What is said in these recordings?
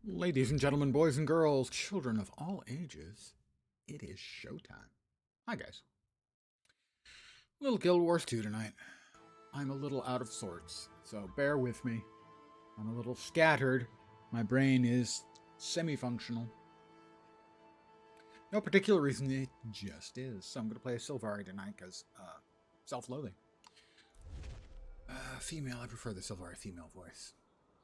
Ladies and gentlemen, boys and girls, children of all ages, it is showtime. Hi, guys. Little Guild Wars 2 tonight. I'm a little out of sorts, so bear with me. I'm a little scattered. My brain is semi-functional. No particular reason, it just is. So I'm going to play a Sylvari tonight because self-loathing. Female, I prefer the Sylvari female voice.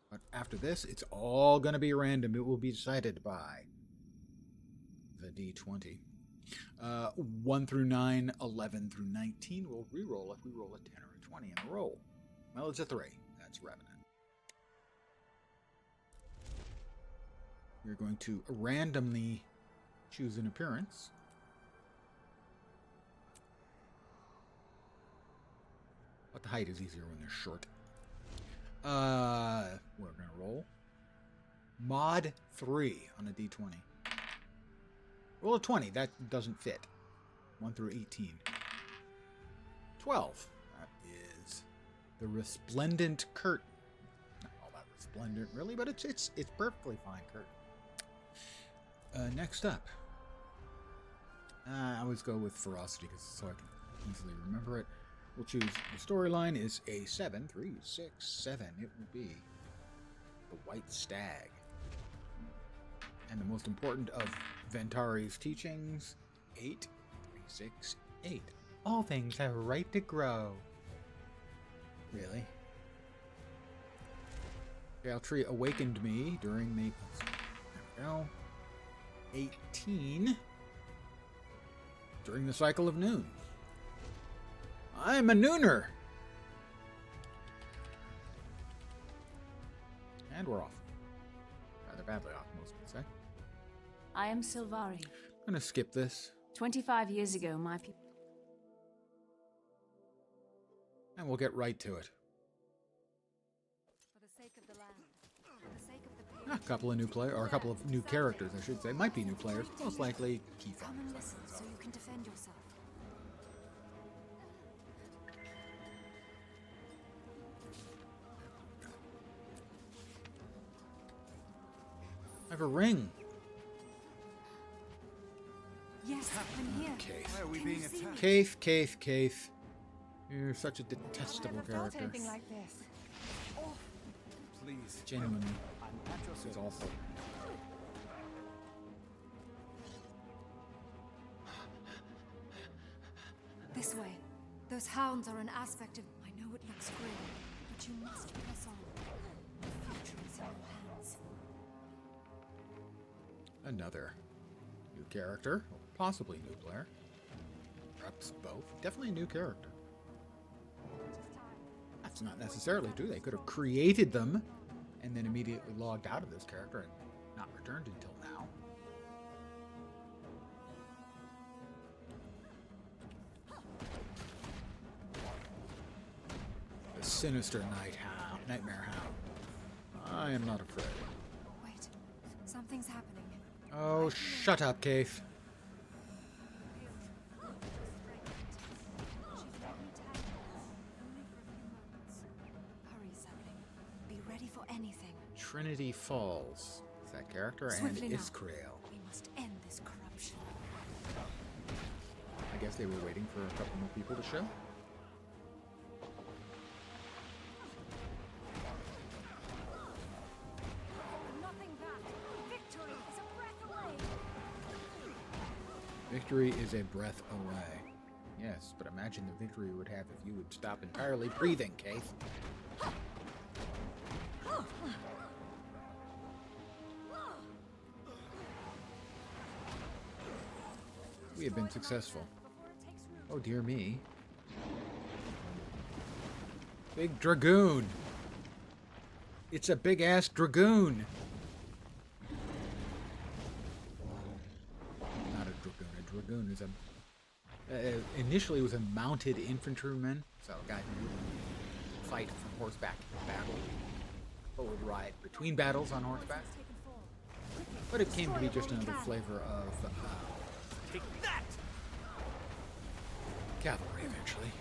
But after this, it's all going to be random. It will be decided by the D20. 1 through 9, 11 through 19. We'll re-roll if we roll a 10 or a 20 in a roll. Well, it's a 3. That's Revenant. We're going to randomly choose an appearance. But the height is easier when they're short. We're going to roll. Mod 3 on a D20. Roll a 20. That doesn't fit. 1 through 18. 12. That is the Resplendent Curtain. Not all that resplendent, really, but it's perfectly fine curtain. Next up. I always go with Ferocity so I can easily remember it. We'll choose the storyline is a 7, 3, 6, 7. It will be the White Stag. And the most important of Ventari's teachings, 8, 3, 6, 8. All things have a right to grow. Really? Gale Tree awakened me during the... There we go. 18. During the cycle of noon. I'm a nooner! And we're off. Rather badly off, most would say. I am Sylvari. I'm gonna skip this. 25 years ago, my people... And we'll get right to it. For the sake of the land, for the sake of the A couple of new players, or a couple of new characters, I should say. Might be new players. Most likely Keyfarm. Come and listen so you can defend yourself. I have a ring. Yes, I'm here. Kaith. Why are we being attacked? Kaith. You're such a detestable character. Anything like this. Please. Genuinely. I'm at your It's service. awful. This way. Those hounds are an aspect of... I know it looks grim, but you must press on. The future is in your hands. Another new character, or possibly new player. Perhaps both. Definitely a new character. That's not necessarily true. They could have created them and then immediately logged out of this character and not returned until now. The sinister nightmare hound. I am not afraid. Wait, something's happening. Oh, shut up, Kaith. Hurry, Sapling. Be ready for anything. Trinity Falls. Is that character? Swiftly and now. Iskrael. We must end this corruption. I guess they were waiting for a couple more people to show. Nothing back. Victory is a breath away. Victory is a breath away. Yes, but imagine the victory you would have if you would stop entirely breathing, Kaith. We have been successful. Oh dear me. Big Dragoon. It's a big ass Dragoon. Not a Dragoon. A Dragoon is a... initially it was a mounted infantryman. So a guy who would fight from horseback in battle. Or would ride between battles on horseback. But it came to be just another flavor of... Take that! cavalry eventually.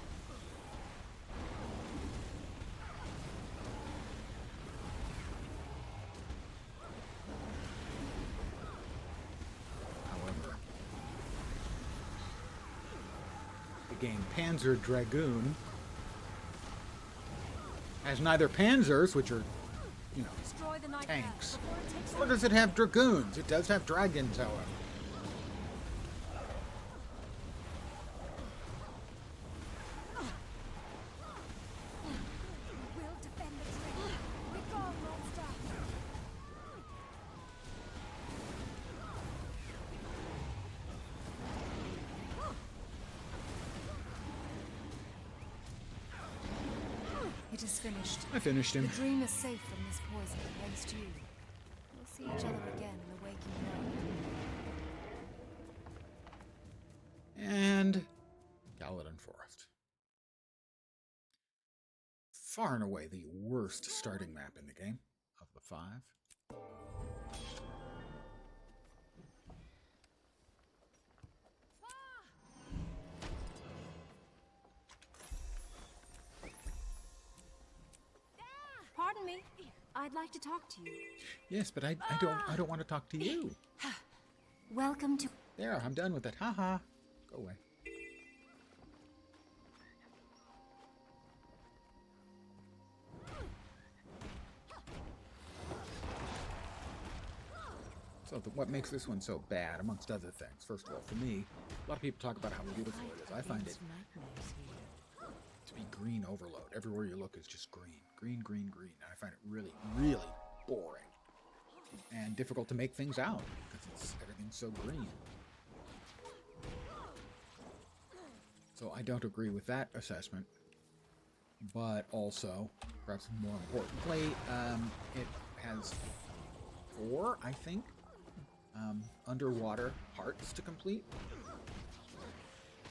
game Panzer Dragoon has neither panzers, which are, you know, Destroy the night tanks, before it takes or does it have dragoons? It does have dragons, however. We will defend the train. We go, monster. It is finished. I finished The him. dream is safe from this poison, thanks to you. We'll see each other again in the waking world. And Gallatin Forest. Far and away the worst starting map in the game of the 5. Pardon me. I'd like to talk to you. Yes, but I don't want to talk to you. Welcome to... There, I'm done with it. Haha. Go away. So what makes this one so bad, amongst other things? First of all, for me, a lot of people talk about how beautiful it is. I find it to be green overload. Everywhere you look is just green. Green, green, green. And I find it really, really boring. And difficult to make things out, because everything's so green. So I don't agree with that assessment. But also, perhaps more importantly, it has 4, I think, underwater parts to complete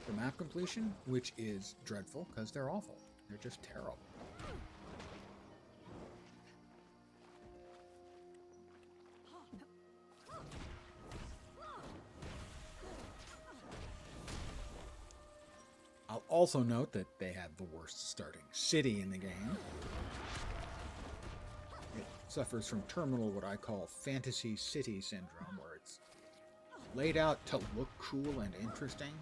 for map completion, which is dreadful because they're awful. They're just terrible. I'll also note that they have the worst starting city in the game. It suffers from terminal, what I call fantasy city syndrome, where it's laid out to look cool and interesting,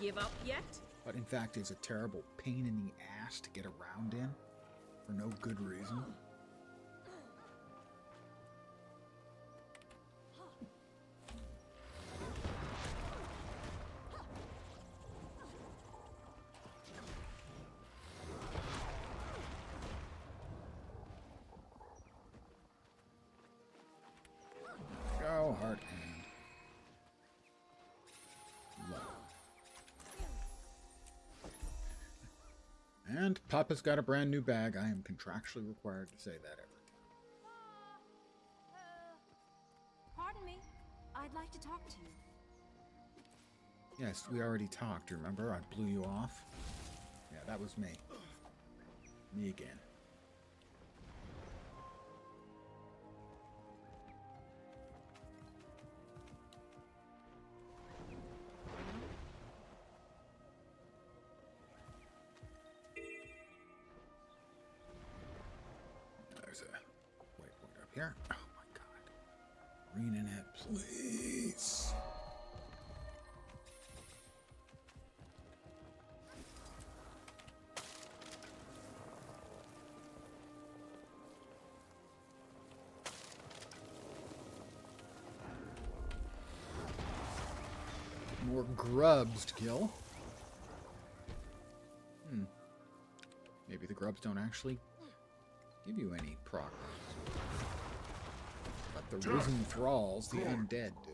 Give up yet? but in fact is a terrible pain in the ass to get around in for no good reason. Go hard and low. And Papa's got a brand new bag. I am contractually required to say that every time. Pardon me. I'd like to talk to you. Yes, we already talked, remember? I blew you off. Yeah, that was me. Me again. There's a waypoint up here. Oh my god. Green in it, please. More grubs to kill. Maybe the grubs don't actually give you any progress. But the risen thralls, the undead, do.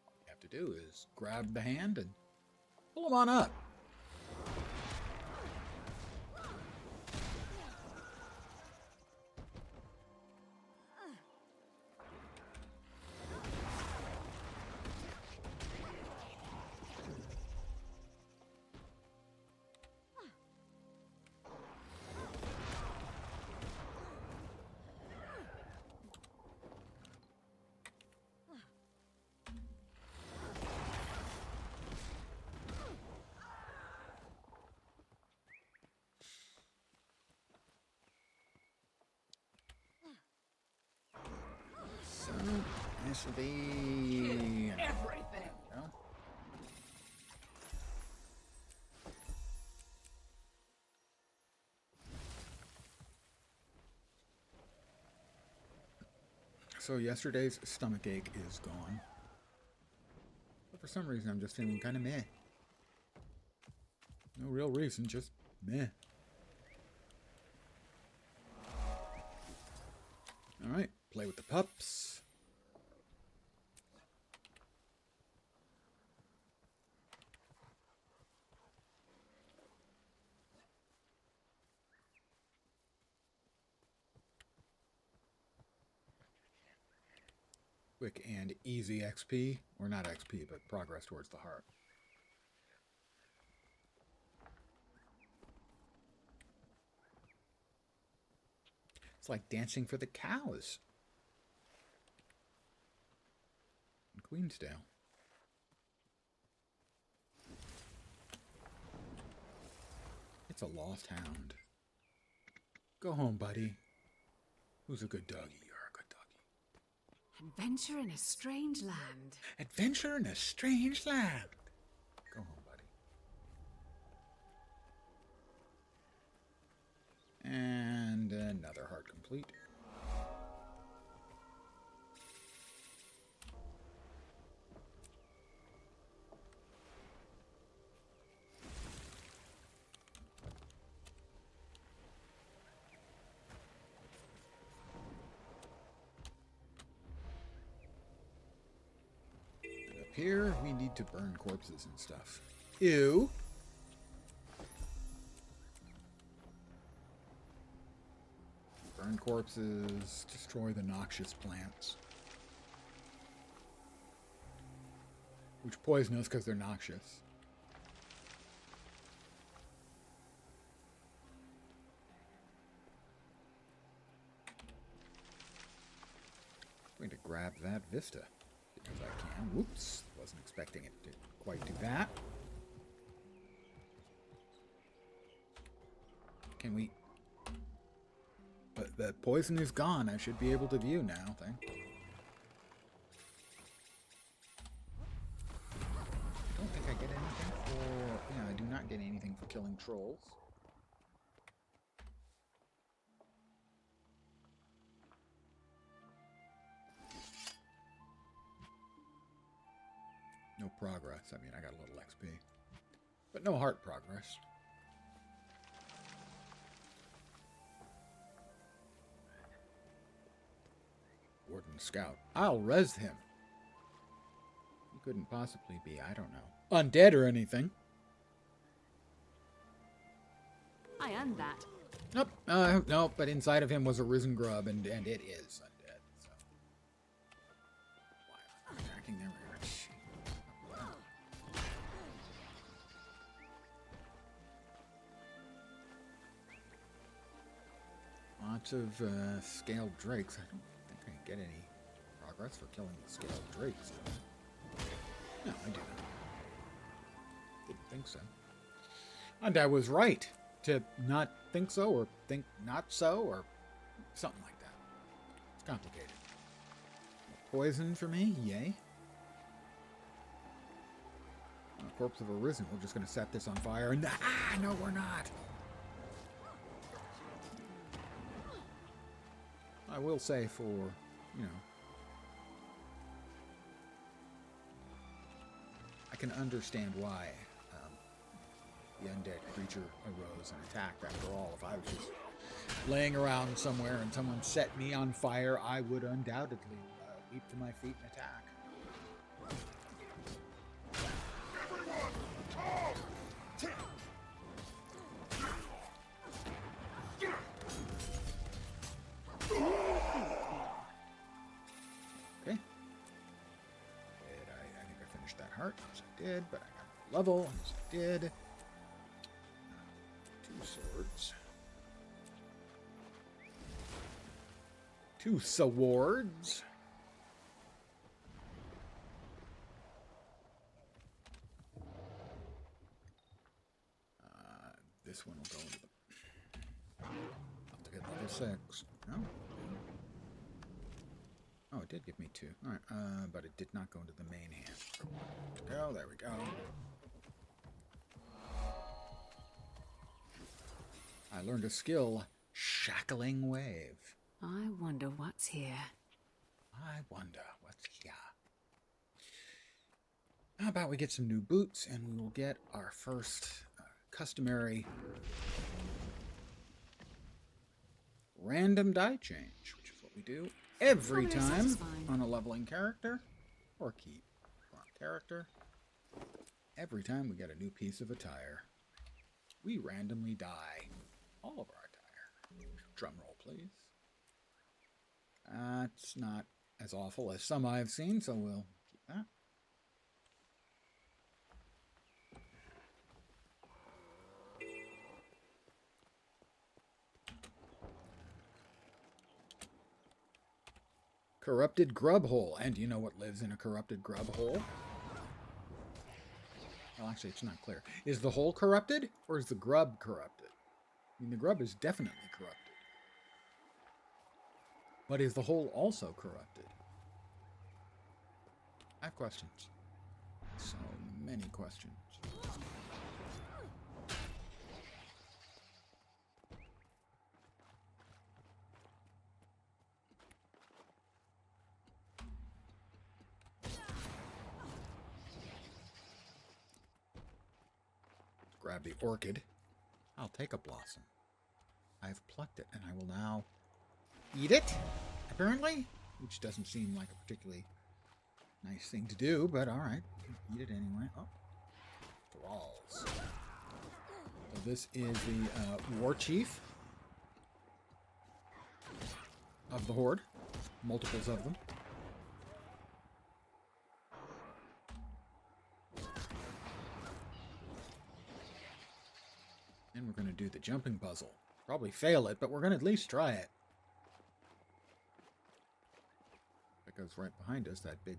All you have to do is grab the hand and pull them on up. So, this will be... Everything. No? So yesterday's stomach ache is gone. But for some reason, I'm just feeling kind of meh. No real reason, just meh. Alright, play with the pups. Quick and easy XP, or not XP, but progress towards the heart. It's like dancing for the cows in Queensdale. It's a lost hound. Go home, buddy. Who's a good doggy? You're a good doggy. Adventure in a strange land. Adventure in a strange land. Go home, buddy. And another heart complete. Here, we need to burn corpses and stuff. Ew. Burn corpses, destroy the noxious plants. Which poison us because they're noxious. I'm going to grab that Vista. Because I can. Whoops. Wasn't expecting it to quite do that. Can we... But the poison is gone. I should be able to view now. I don't think I get anything for... Yeah, I do not get anything for killing trolls. No progress. I mean, I got a little XP. But no heart progress. Warden Scout. I'll res him. He couldn't possibly be, I don't know, undead or anything. I earned that. Nope. No, but inside of him was a risen grub, and it is undead. So. Why am I attacking them? Lots of scaled drakes. I don't think I get any progress for killing the scaled drakes. No, I do not. Didn't think so. And I was right to not think so, or think not so, or something like that. It's complicated. Poison for me? Yay. Corpse of a risen. We're just going to set this on fire. And no, we're not. I will say for, you know, I can understand why the undead creature arose and attacked. After all, if I was just laying around somewhere and someone set me on fire, I would undoubtedly leap to my feet and attack. Okay. I think I finished that heart. Yes, I did, but I got a level. Yes, I did. 2 swords. 2 swords. This one will go into the... I'll have to get level 6. No. Oh, it did give me 2. Alright, but it did not go into the main hand. Go, there we go. I learned a skill, Shackling Wave. I wonder what's here. I wonder what's here. How about we get some new boots and we will get our first customary random die change, which is what we do every Probably time satisfying. on a leveling character or key farm character. Every time we get a new piece of attire, we randomly dye all of our attire. Drum roll, please. It's not as awful as some I've seen, so we'll keep that. Corrupted grub hole. And do you know what lives in a corrupted grub hole? Well, actually, it's not clear. Is the hole corrupted, or is the grub corrupted? I mean, the grub is definitely corrupted. But is the hole also corrupted? I have questions. So many questions. Grab the orchid. I'll take a blossom. I've plucked it, and I will now eat it, apparently, which doesn't seem like a particularly nice thing to do, but all right, eat it anyway. Oh, thralls. So this is the war chief of the horde, multiples of them. And we're going to do the jumping puzzle. Probably fail it, but we're going to at least try it. That goes right behind us. That big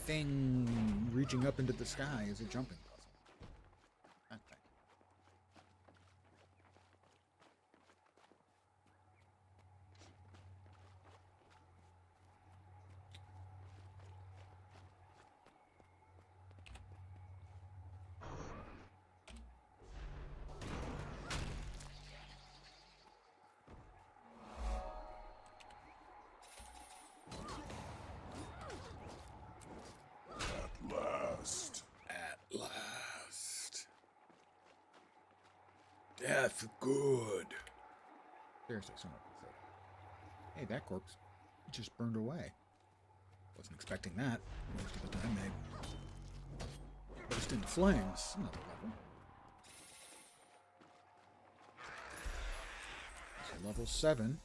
thing reaching up into the sky is a jumping puzzle. That thing. At last. Death good. Seriously, someone said, hey, that corpse just burned away. Wasn't expecting that. Most of the time they burst into flames. Another level. So level 7.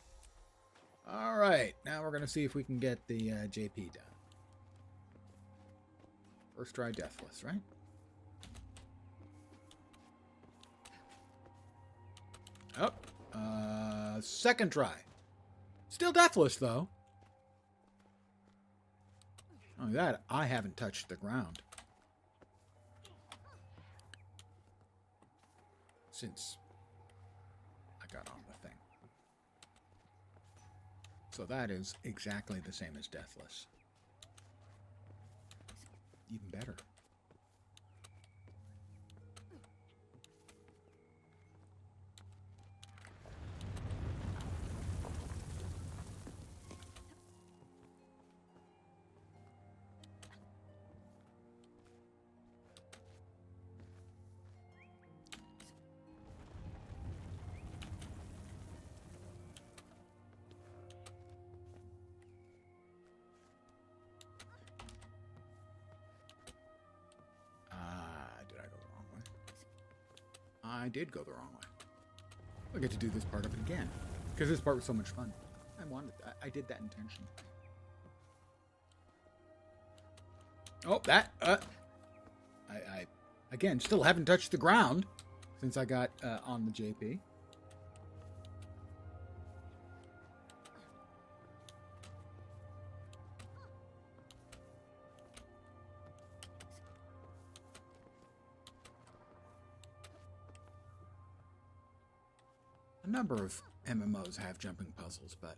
Alright, now we're going to see if we can get the JP done. First try deathless, right? Oh, second try. Still deathless, though. Only that, I haven't touched the ground since I got on the thing. So that is exactly the same as deathless. Even better. I did go the wrong way. I get to do this part of it again. Because this part was so much fun. I did that intentionally. Oh, that, I again, still haven't touched the ground since I got on the JP. A number of MMOs have jumping puzzles, but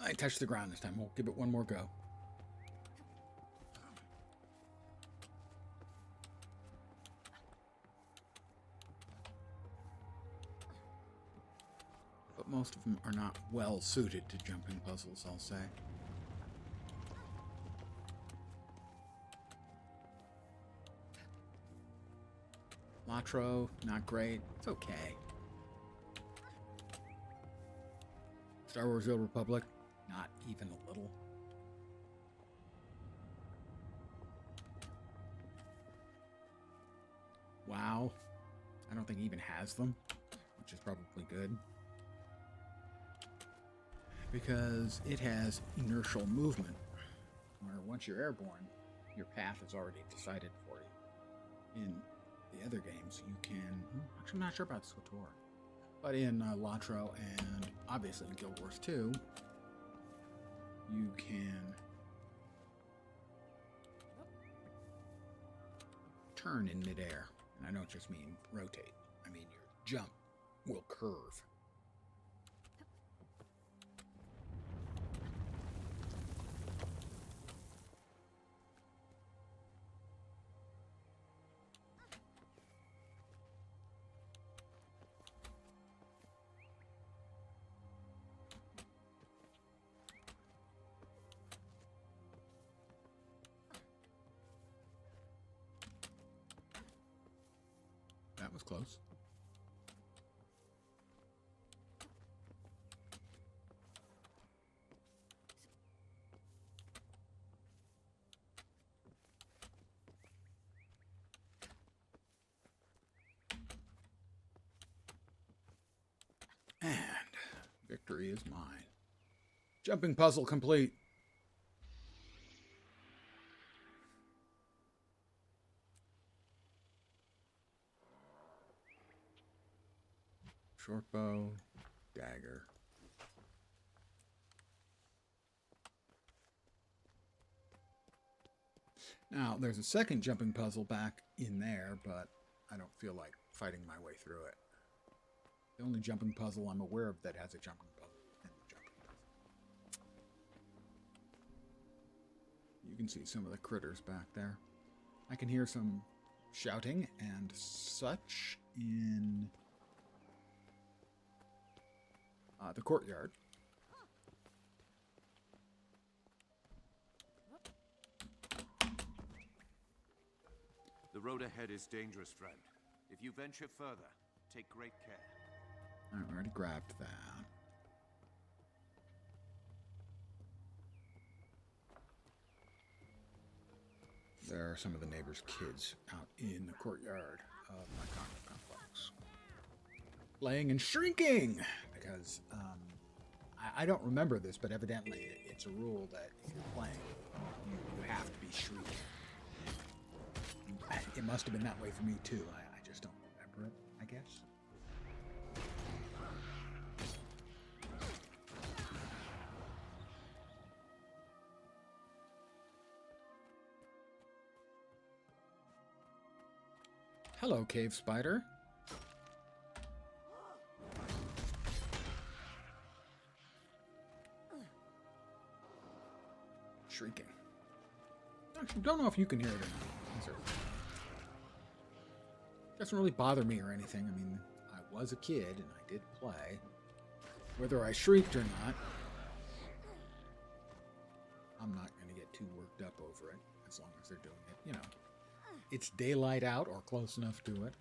I touched the ground this time. We'll give it one more go. but most of them are not well suited to jumping puzzles, I'll say. Latro, not great. It's okay. Star Wars The Old Republic, not even a little. WoW, I don't think it even has them, which is probably good. Because it has inertial movement, where once you're airborne, your path is already decided for you. In the other games, you can... Actually, I'm not sure about SWTOR. But in Latro and obviously in Guild Wars 2, you can turn in midair. And I don't just mean rotate. I mean your jump will curve. That was close. And victory is mine. Jumping puzzle complete. Short bow, dagger. Now, there's a second jumping puzzle back in there, but I don't feel like fighting my way through it. The only jumping puzzle I'm aware of that has a jumping puzzle is the jumping puzzle. You can see some of the critters back there. I can hear some shouting and such in the courtyard. The road ahead is dangerous, friend. If you venture further, take great care. I already grabbed that. There are some of the neighbors' kids out in the courtyard of my condo complex. Playing and shrinking! Because, I don't remember this, but evidently it's a rule that if you're playing, you have to be shrieking. It must have been that way for me too. I just don't remember it, I guess. Hello, cave spider. Shrieking. Actually, don't know if you can hear it or not. Doesn't really bother me or anything. I mean, I was a kid and I did play. Whether I shrieked or not, I'm not going to get too worked up over it as long as they're doing it, you know. It's daylight out or close enough to it.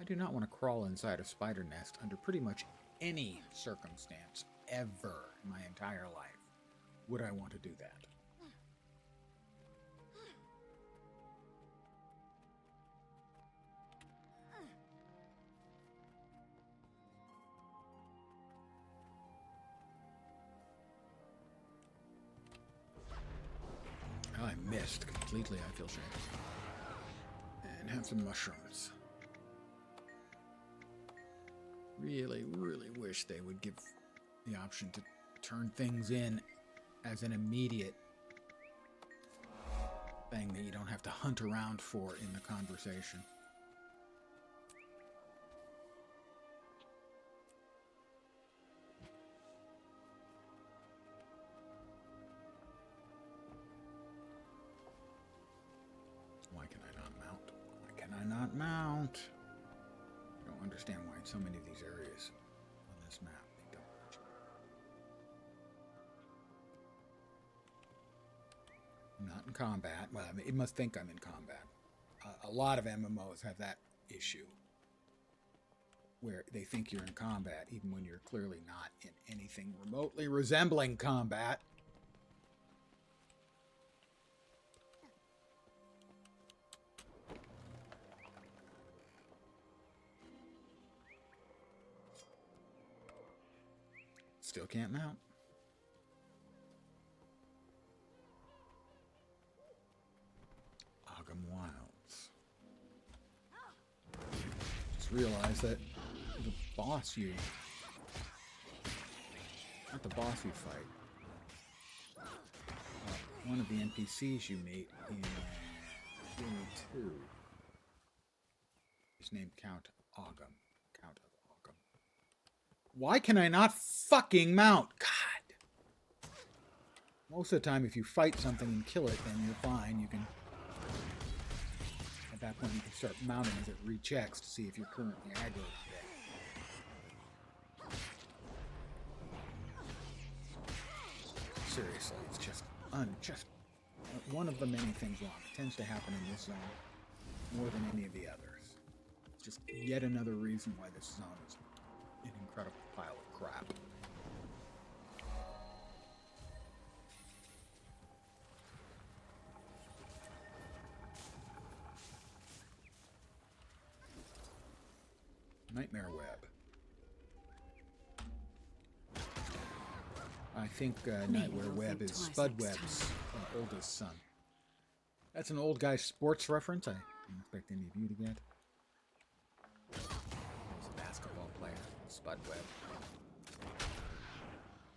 I do not want to crawl inside a spider nest under pretty much any circumstance ever in my entire life. Would I want to do that? I missed completely, I feel shame. And have some mushrooms. Really, really wish they would give the option to turn things in as an immediate thing that you don't have to hunt around for in the conversation. Why can I not mount? I cannot. I not mount? I don't understand why in so many of these areas on this map they don't let you. I'm not in combat. Well, I mean, it must think I'm in combat. A lot of MMOs have that issue, where they think you're in combat, even when you're clearly not in anything remotely resembling combat. Still can't mount. Ogham Wilds. Just realized that the boss you... Not the boss you fight. One of the NPCs you meet in GW2 is named Count Ogham. Count of Ogham. Why can I not fucking mount? God! Most of the time, if you fight something and kill it, then you're fine. You can... At that point, you can start mounting as it rechecks to see if you're currently aggroed on it. Seriously, it's just one of the many things wrong. It tends to happen in this zone more than any of the others. It's just yet another reason why this zone is an incredible pile of crap. Nightmare Web. I think Nightmare Web is Spudweb's oldest son. That's an old guy sports reference I don't expect any of you to get. He was a basketball player, Spudweb.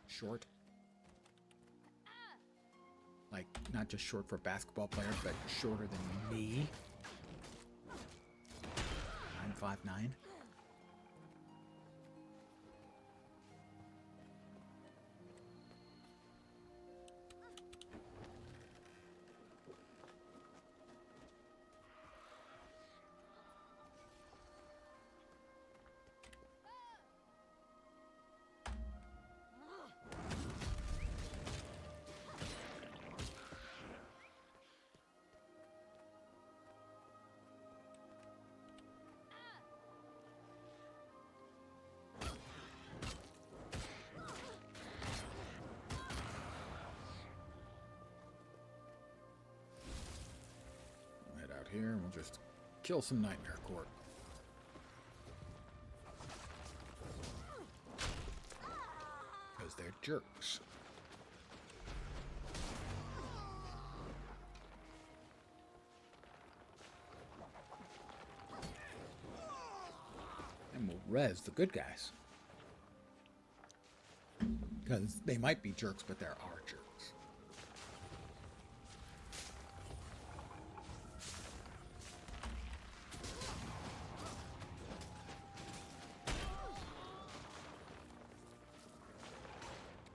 Short. Like, not just short for basketball players, but shorter than me. 9'5'9". Here, and we'll just kill some Nightmare Court. Because they're jerks. And we'll res the good guys. Because they might be jerks, but there are jerks.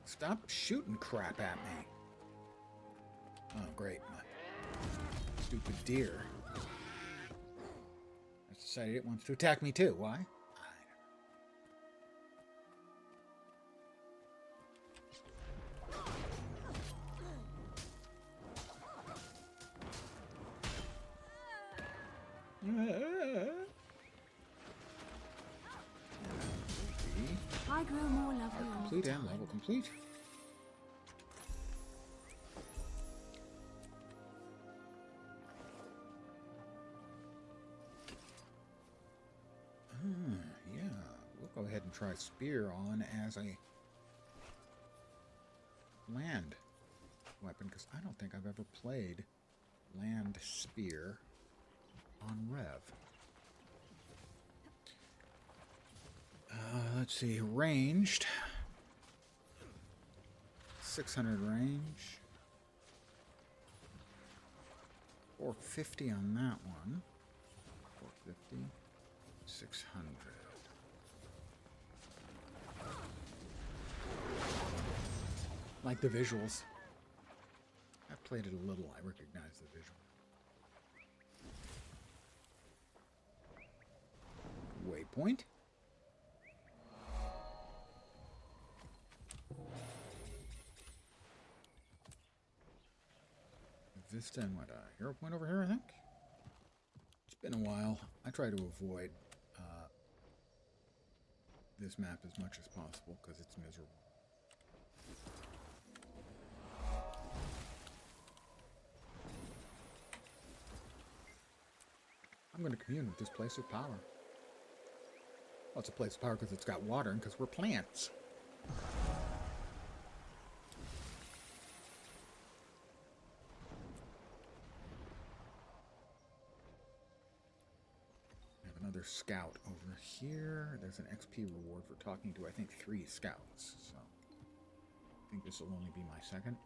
Stop shooting crap at me. Oh, great. My stupid deer. It's decided it wants to attack me too. Why? I grow more lovely all the Complete and time. level complete. Yeah, we'll go ahead and try Spear on as a land weapon, because I don't think I've ever played Land Spear on Rev. Let's see, ranged. 600 range. 450 on that one. 450. 600. Like the visuals. I played it a little. I recognize the visual. point. Vista and what? Hero point over here, I think? It's been a while. I try to avoid this map as much as possible because it's miserable. I'm going to commune with this place of power. Well, it's a place of power because it's got water and because we're plants. I have another scout over here. There's an XP reward for talking to, I think, 3 scouts. So I think this will only be my second.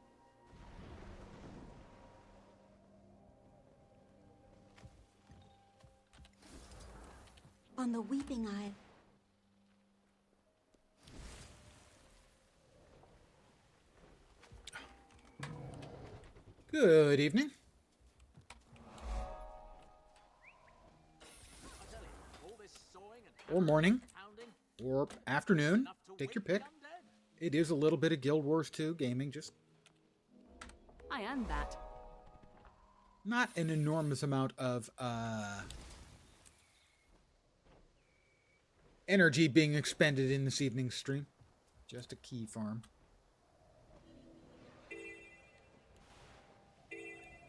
On the Weeping Isle. Good evening. Or morning. Or afternoon. Take your pick. It is a little bit of Guild Wars 2 gaming, just I earned that. not an enormous amount of energy being expended in this evening's stream. Just a key farm.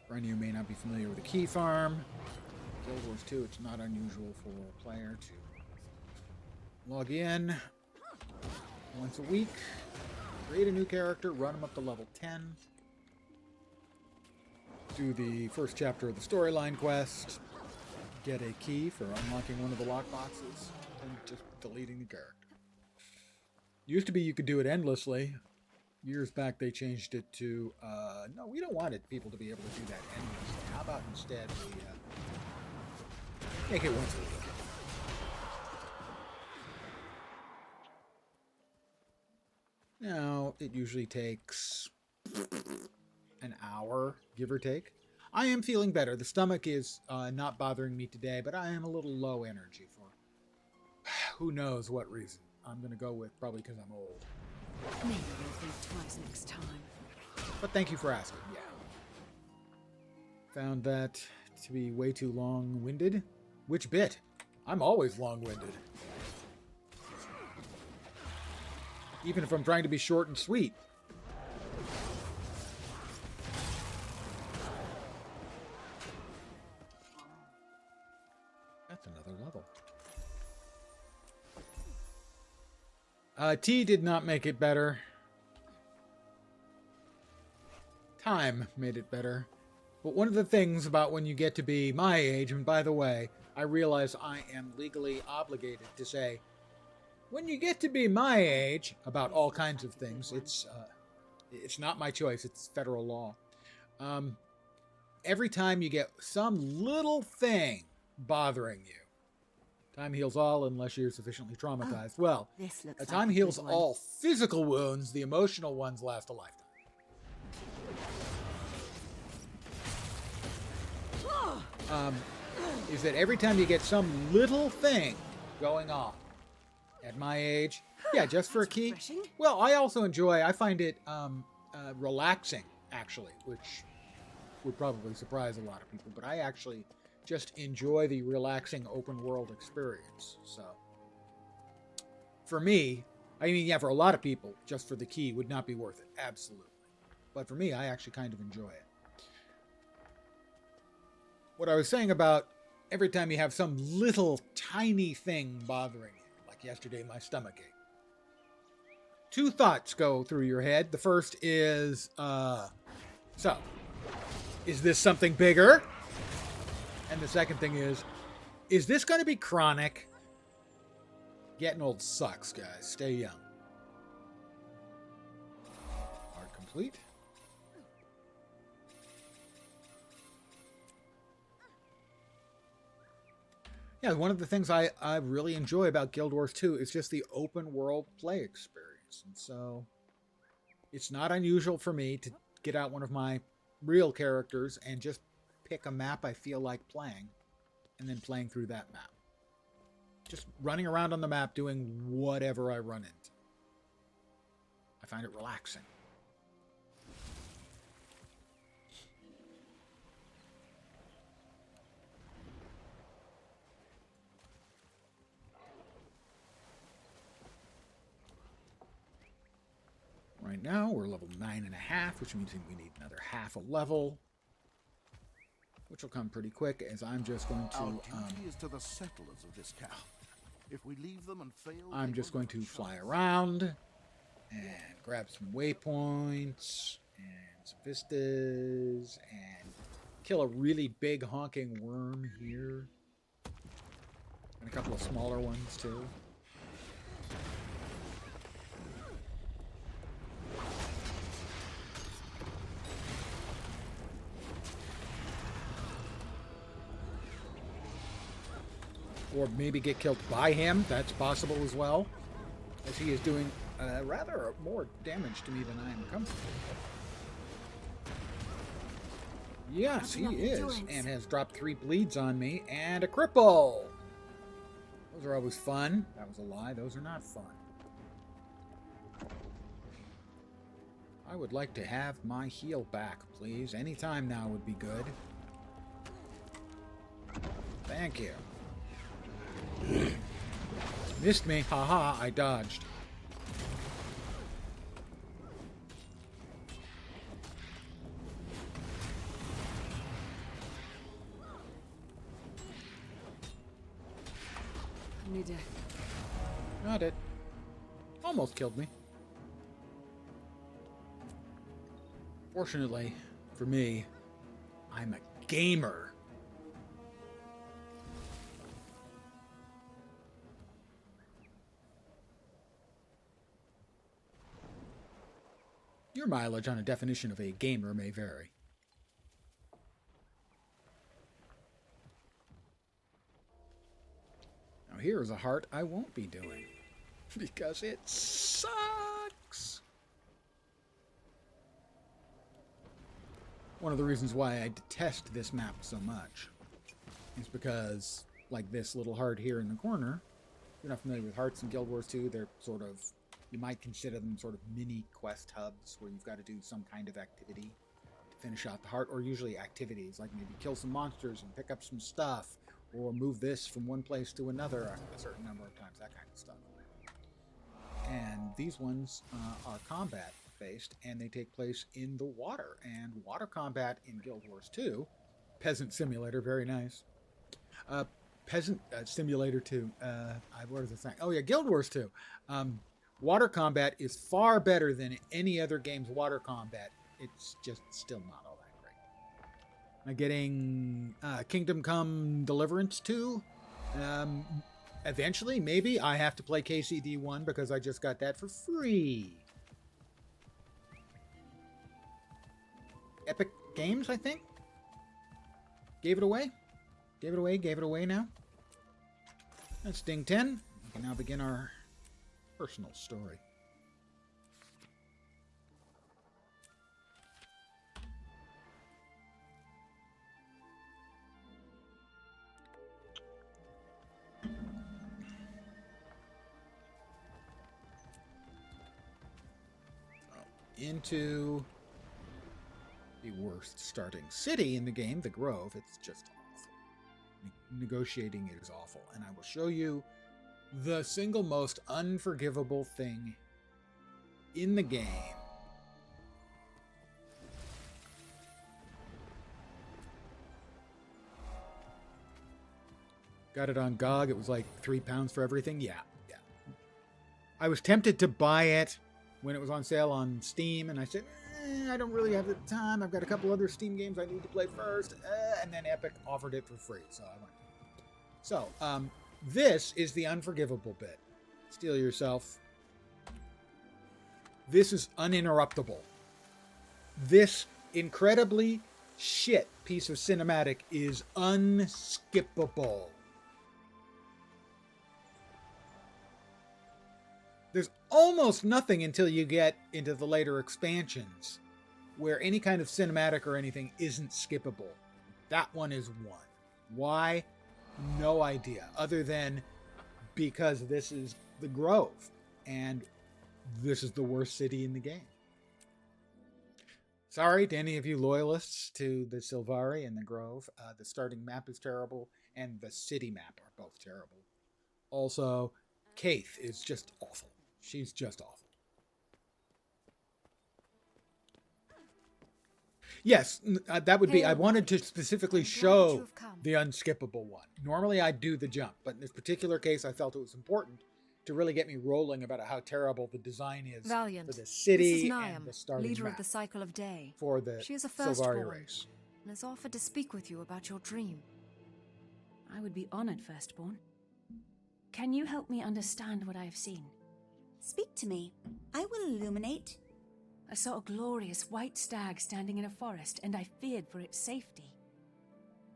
For any who may not be familiar with a key farm, Guild Wars 2, it's not unusual for a player to log in once a week, create a new character, run them up to level 10, do the first chapter of the storyline quest, get a key for unlocking one of the lockboxes, and just deleting the character. Used to be you could do it endlessly. Years back they changed it to, no, we don't want people to be able to do that endlessly. How about instead we make it once a week? Now, it usually takes an hour, give or take. I am feeling better. The stomach is not bothering me today, but I am a little low energy for who knows what reason. I'm going to go with probably because I'm old. Maybe you'll think twice next time. But thank you for asking, yeah. Found that to be way too long-winded. Which bit? I'm always long-winded. Even if I'm trying to be short and sweet. That's another level. T did not make it better. Time made it better. But one of the things about when you get to be my age, and by the way, I realize I am legally obligated to say, when you get to be my age, about all kinds of things, it's not my choice, it's federal law. Every time you get some little thing bothering you, time heals all unless you're sufficiently traumatized. Oh, well, this looks a like time a heals good one. all physical wounds, the emotional ones last a lifetime. Is that every time you get some little thing going on at my age, yeah, just for a key. Refreshing. Well, I also I find it relaxing, actually, which would probably surprise a lot of people, but I actually just enjoy the relaxing open world experience. So, for me, I mean, yeah, for a lot of people, just for the key would not be worth it, absolutely. But for me, I actually kind of enjoy it. What I was saying about every time you have some little tiny thing bothering you, like yesterday my stomach ache. 2 thoughts go through your head. The first is, so, is this something bigger? And the second thing is this going to be chronic? Getting old sucks, guys. Stay young. Art complete. Yeah, one of the things I really enjoy about Guild Wars 2 is just the open world play experience. And so it's not unusual for me to get out one of my real characters and just pick a map I feel like playing and then playing through that map. just running around on the map doing whatever I run into. I find it relaxing. Right now, we're level 9.5, which means we need another half a level, which will come pretty quick, as I'm just going to... Our duty is to the settlers of this camp. If we leave them and fail... I'm just going to fly around and grab some waypoints and some vistas and kill a really big honking worm here. And a couple of smaller ones, too. Or maybe get killed by him. That's possible as well, as he is doing rather more damage to me than I am comfortable with. Yes, he is, and has dropped 3 bleeds on me and a cripple. Those are always fun. That was a lie. Those are not fun. I would like to have my heal back, please. Any time now would be good. Thank you. Missed me. Haha, I dodged. Need it. Got it. Almost killed me. Fortunately, for me, I'm a gamer. Your mileage on a definition of a gamer may vary. Now here's a heart I won't be doing, because it sucks. One of the reasons why I detest this map so much is because, like this little heart here in the corner, if you're not familiar with hearts in Guild Wars 2, they're sort of... You might consider them sort of mini quest hubs where you've got to do some kind of activity to finish out the heart, or usually activities like maybe kill some monsters and pick up some stuff, or move this from one place to another a certain number of times, that kind of stuff. And these ones are combat based, and they take place in the water. And water combat in Guild Wars 2, Peasant Simulator, very nice. Peasant Simulator 2, what is it saying? Oh yeah, Guild Wars 2. Water combat is far better than any other game's water combat. It's just still not all that great. Am I getting Kingdom Come Deliverance 2? Eventually, maybe. I have to play KCD1 because I just got that for free. Epic Games, I think? Gave it away? Gave it away now? That's Ding 10. We can now begin our personal story. Into the worst starting city in the game, the Grove. It's just awful. Negotiating it is awful. And I will show you the single most unforgivable thing in the game. Got it on GOG. It was like £3 for everything. Yeah. I was tempted to buy it when it was on sale on Steam, and I said, I don't really have the time. I've got a couple other Steam games I need to play first. And then Epic offered it for free, so I went. So, this is the unforgivable bit. Steel yourself. This is uninterruptible. This incredibly shit piece of cinematic is unskippable. There's almost nothing until you get into the later expansions where any kind of cinematic or anything isn't skippable. That one is one. Why? No idea. Other than because this is the Grove, and this is the worst city in the game. Sorry to any of you loyalists to the Sylvari and the Grove. The starting map is terrible, and the city map are both terrible. Also, Kaith is just awful. She's just awful. Yes, that would be... I wanted to specifically show the unskippable one. Normally I do the jump, but in this particular case I felt it was important to really get me rolling about how terrible the design is Valiant. for the city This is and the starting leader map of the cycle of day. for the She is a Sylvari firstborn race. and has offered to speak with you about your dream. I would be honored, Firstborn. Can you help me understand what I have seen? Speak to me. I will illuminate. I saw a glorious white stag standing in a forest, and I feared for its safety.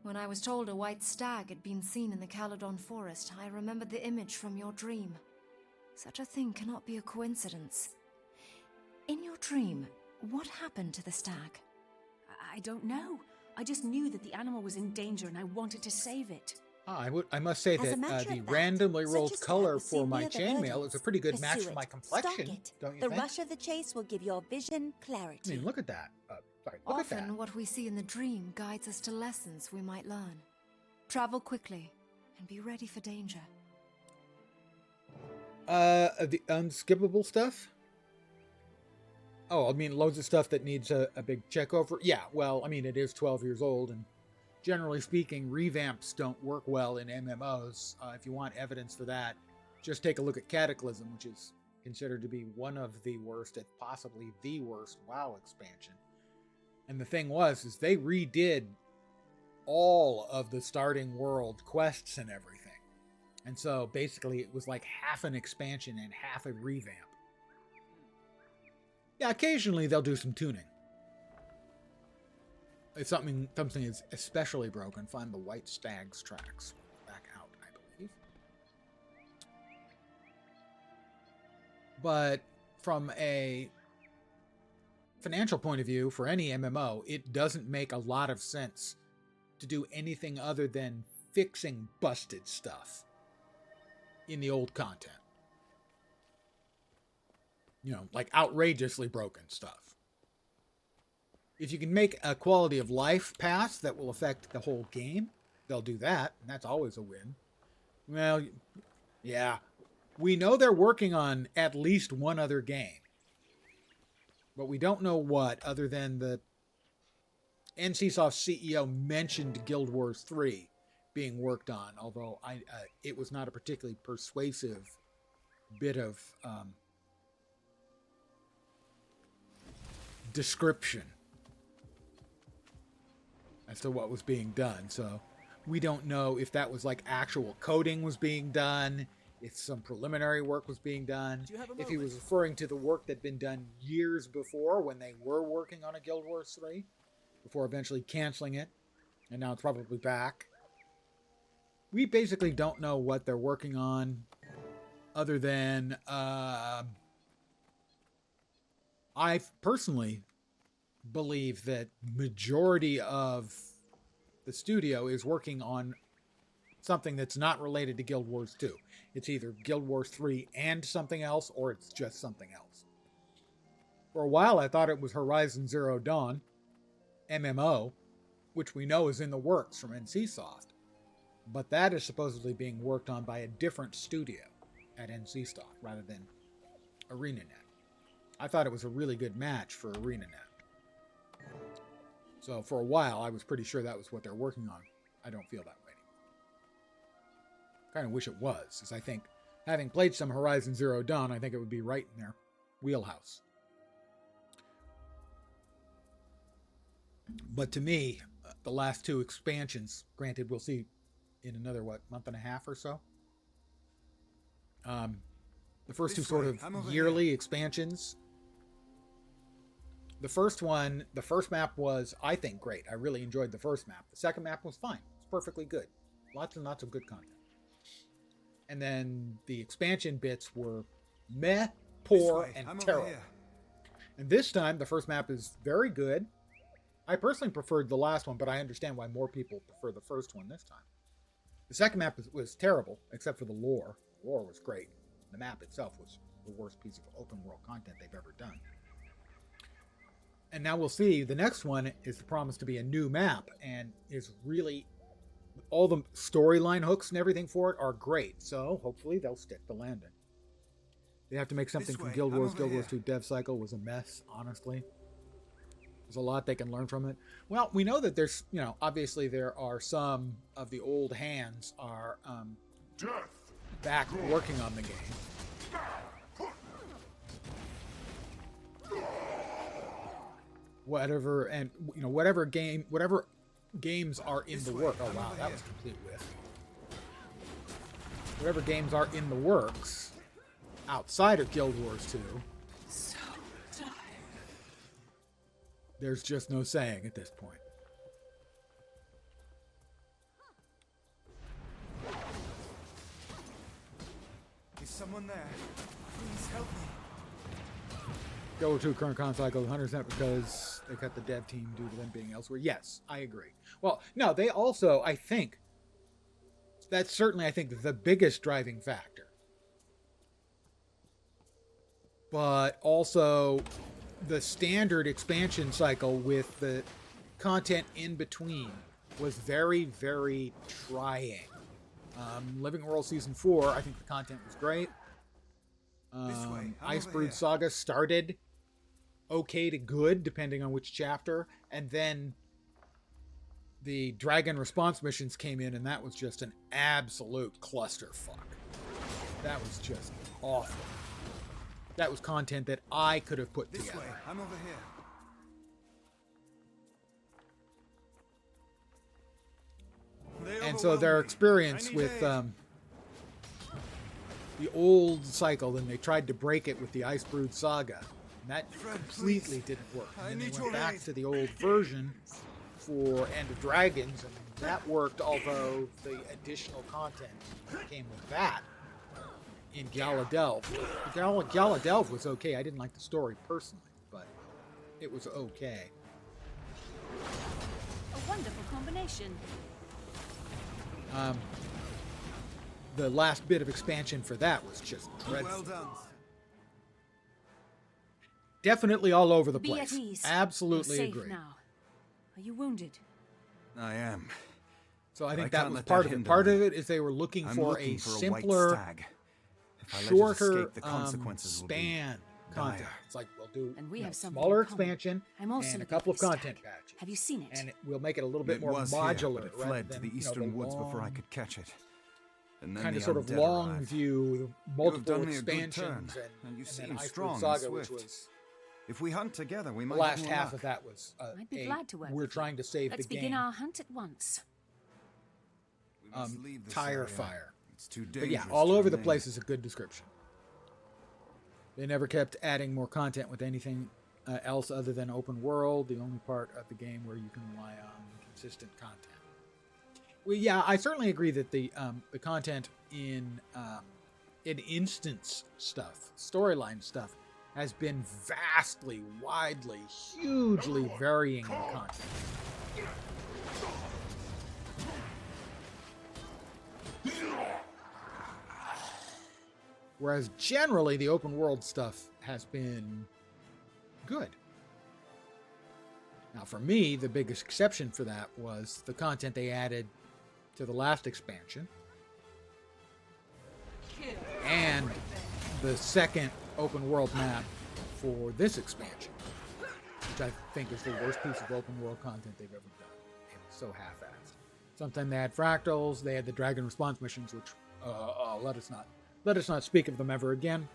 When I was told a white stag had been seen in the Caledon forest, I remembered the image from your dream. Such a thing cannot be a coincidence. In your dream, what happened to the stag? I don't know. I just knew that the animal was in danger, and I wanted to save it. I must say As a that matter the of fact, randomly such rolled a stag color was for seen my near the chainmail verdants. is a pretty good match Pursue for my it. complexion, Stalk it. don't you The think? rush of the chase will give your vision clarity. I mean, look at that. Sorry, look at that. Often what we see in the dream guides us to lessons we might learn. Travel quickly and be ready for danger. The unskippable stuff? Oh, I mean, loads of stuff that needs a big check over. Yeah, well, I mean, it is 12 years old, and generally speaking, revamps don't work well in MMOs. If you want evidence for that, just take a look at Cataclysm, which is considered to be one of the worst, if possibly the worst, WoW expansion. And the thing is they redid all of the starting world quests and everything. And so basically it was like half an expansion and half a revamp. Yeah, occasionally they'll do some tuning. If something is especially broken, find the White Stag's tracks. Back out, I believe. But from a financial point of view, for any MMO, it doesn't make a lot of sense to do anything other than fixing busted stuff in the old content. You know, like outrageously broken stuff. If you can make a quality of life pass that will affect the whole game, they'll do that, and that's always a win. Well, yeah, we know they're working on at least one other game. But we don't know what, other than the NCSoft CEO mentioned Guild Wars 3 being worked on, although it was not a particularly persuasive bit of description as to what was being done. So we don't know if that was like actual coding was being done, if some preliminary work was being done, if he was referring to the work that had been done years before when they were working on a Guild Wars 3, before eventually canceling it, and now it's probably back. We basically don't know what they're working on, other than I personally believe that majority of the studio is working on something that's not related to Guild Wars 2. It's either Guild Wars 3 and something else, or it's just something else. For a while, I thought it was Horizon Zero Dawn, MMO, which we know is in the works from NCSoft. But that is supposedly being worked on by a different studio at NCSoft, rather than ArenaNet. I thought it was a really good match for ArenaNet. So for a while, I was pretty sure that was what they're working on. I don't feel that way. Kind of wish it was, as I think, having played some Horizon Zero Dawn, I think it would be right in their wheelhouse. But to me, the last two expansions, granted we'll see in another, month and a half or so? The first two sort of yearly expansions. The first one, the first map was, I think, great. I really enjoyed the first map. The second map was fine. It's perfectly good. Lots and lots of good content. And then the expansion bits were meh, poor, and terrible. And this time, the first map is very good. I personally preferred the last one, but I understand why more people prefer the first one this time. The second map was terrible, except for the lore. lore was great. The map itself was the worst piece of open world content they've ever done. And now we'll see. The next one is promised to be a new map, and is really all the storyline hooks and everything for it are great. So hopefully they'll stick the landing. They have to make something from Guild Wars. Guild Wars 2 dev cycle was a mess, honestly. There's a lot they can learn from it. Well, we know that there's, obviously there are some of the old hands are back working on the game. Whatever games are in the work. Oh wow, that was complete whiff. Whatever games are in the works outside of Guild Wars 2. So tired. There's just no saying at this point. Is someone there? Please help me. GW2 current con cycle 100% because they cut the dev team due to them being elsewhere. Yes, I agree. Well, no, they also, I think, that's certainly, I think, the biggest driving factor. But also the standard expansion cycle with the content in between was very, very trying. Living World Season 4, I think the content was great. Icebrood Saga started okay to good, depending on which chapter, and then the Dragon Response missions came in, and that was just an absolute clusterfuck. That was just awful. That was content that I could have put together. This way, I'm over here. And so their experience with the old cycle, then they tried to break it with the Icebrood Saga. And that completely didn't work. And then they went back to the old version for End of Dragons, and that worked, although the additional content that came with that in Gala Delve. Gala Delve was okay. I didn't like the story personally, but it was okay. A wonderful combination. The last bit of expansion for that was just dreadful. Well done. Definitely all over the Be place. at ease. Absolutely You're safe agree. now. Are you wounded? I am. So I But think I that can't was let part that of it. hinder Part me. of it is they were looking I'm for looking a for a white simpler, stag. If I let it shorter escape, the consequences will be span content. dire. It's like we'll do And we have something smaller in common. expansion I'm also and a looking couple of for the content stag. patches. Have you seen it? And we'll make it a little bit more was modular. here, but it rather fled than, to the eastern woods before I long, could catch it. And then kind the of sort of undead long arrived. view, multiple done me a good expansions, turn, and you and seem then Icebrood strong and Saga, which swift. was If we hunt together, we the might last have more half luck. of that was I'd be glad to work we're with you. trying to save Let's the begin game. our hunt at once. We must leave this Tire area. fire. It's too But dangerous. yeah, all to over the remain. place is a good description. They never kept adding more content with anything else other than open world, the only part of the game where you can rely on consistent content. Well, yeah, I certainly agree that the content in instance stuff, storyline stuff, has been vastly, widely, hugely varying in content. Whereas generally the open world stuff has been good. Now for me, the biggest exception for that was the content they added to the last expansion. And the second open world map for this expansion, which I think is the worst piece of open world content they've ever done. It was so half-assed. Sometime they had fractals, they had the Dragon Response missions, which let us not speak of them ever again.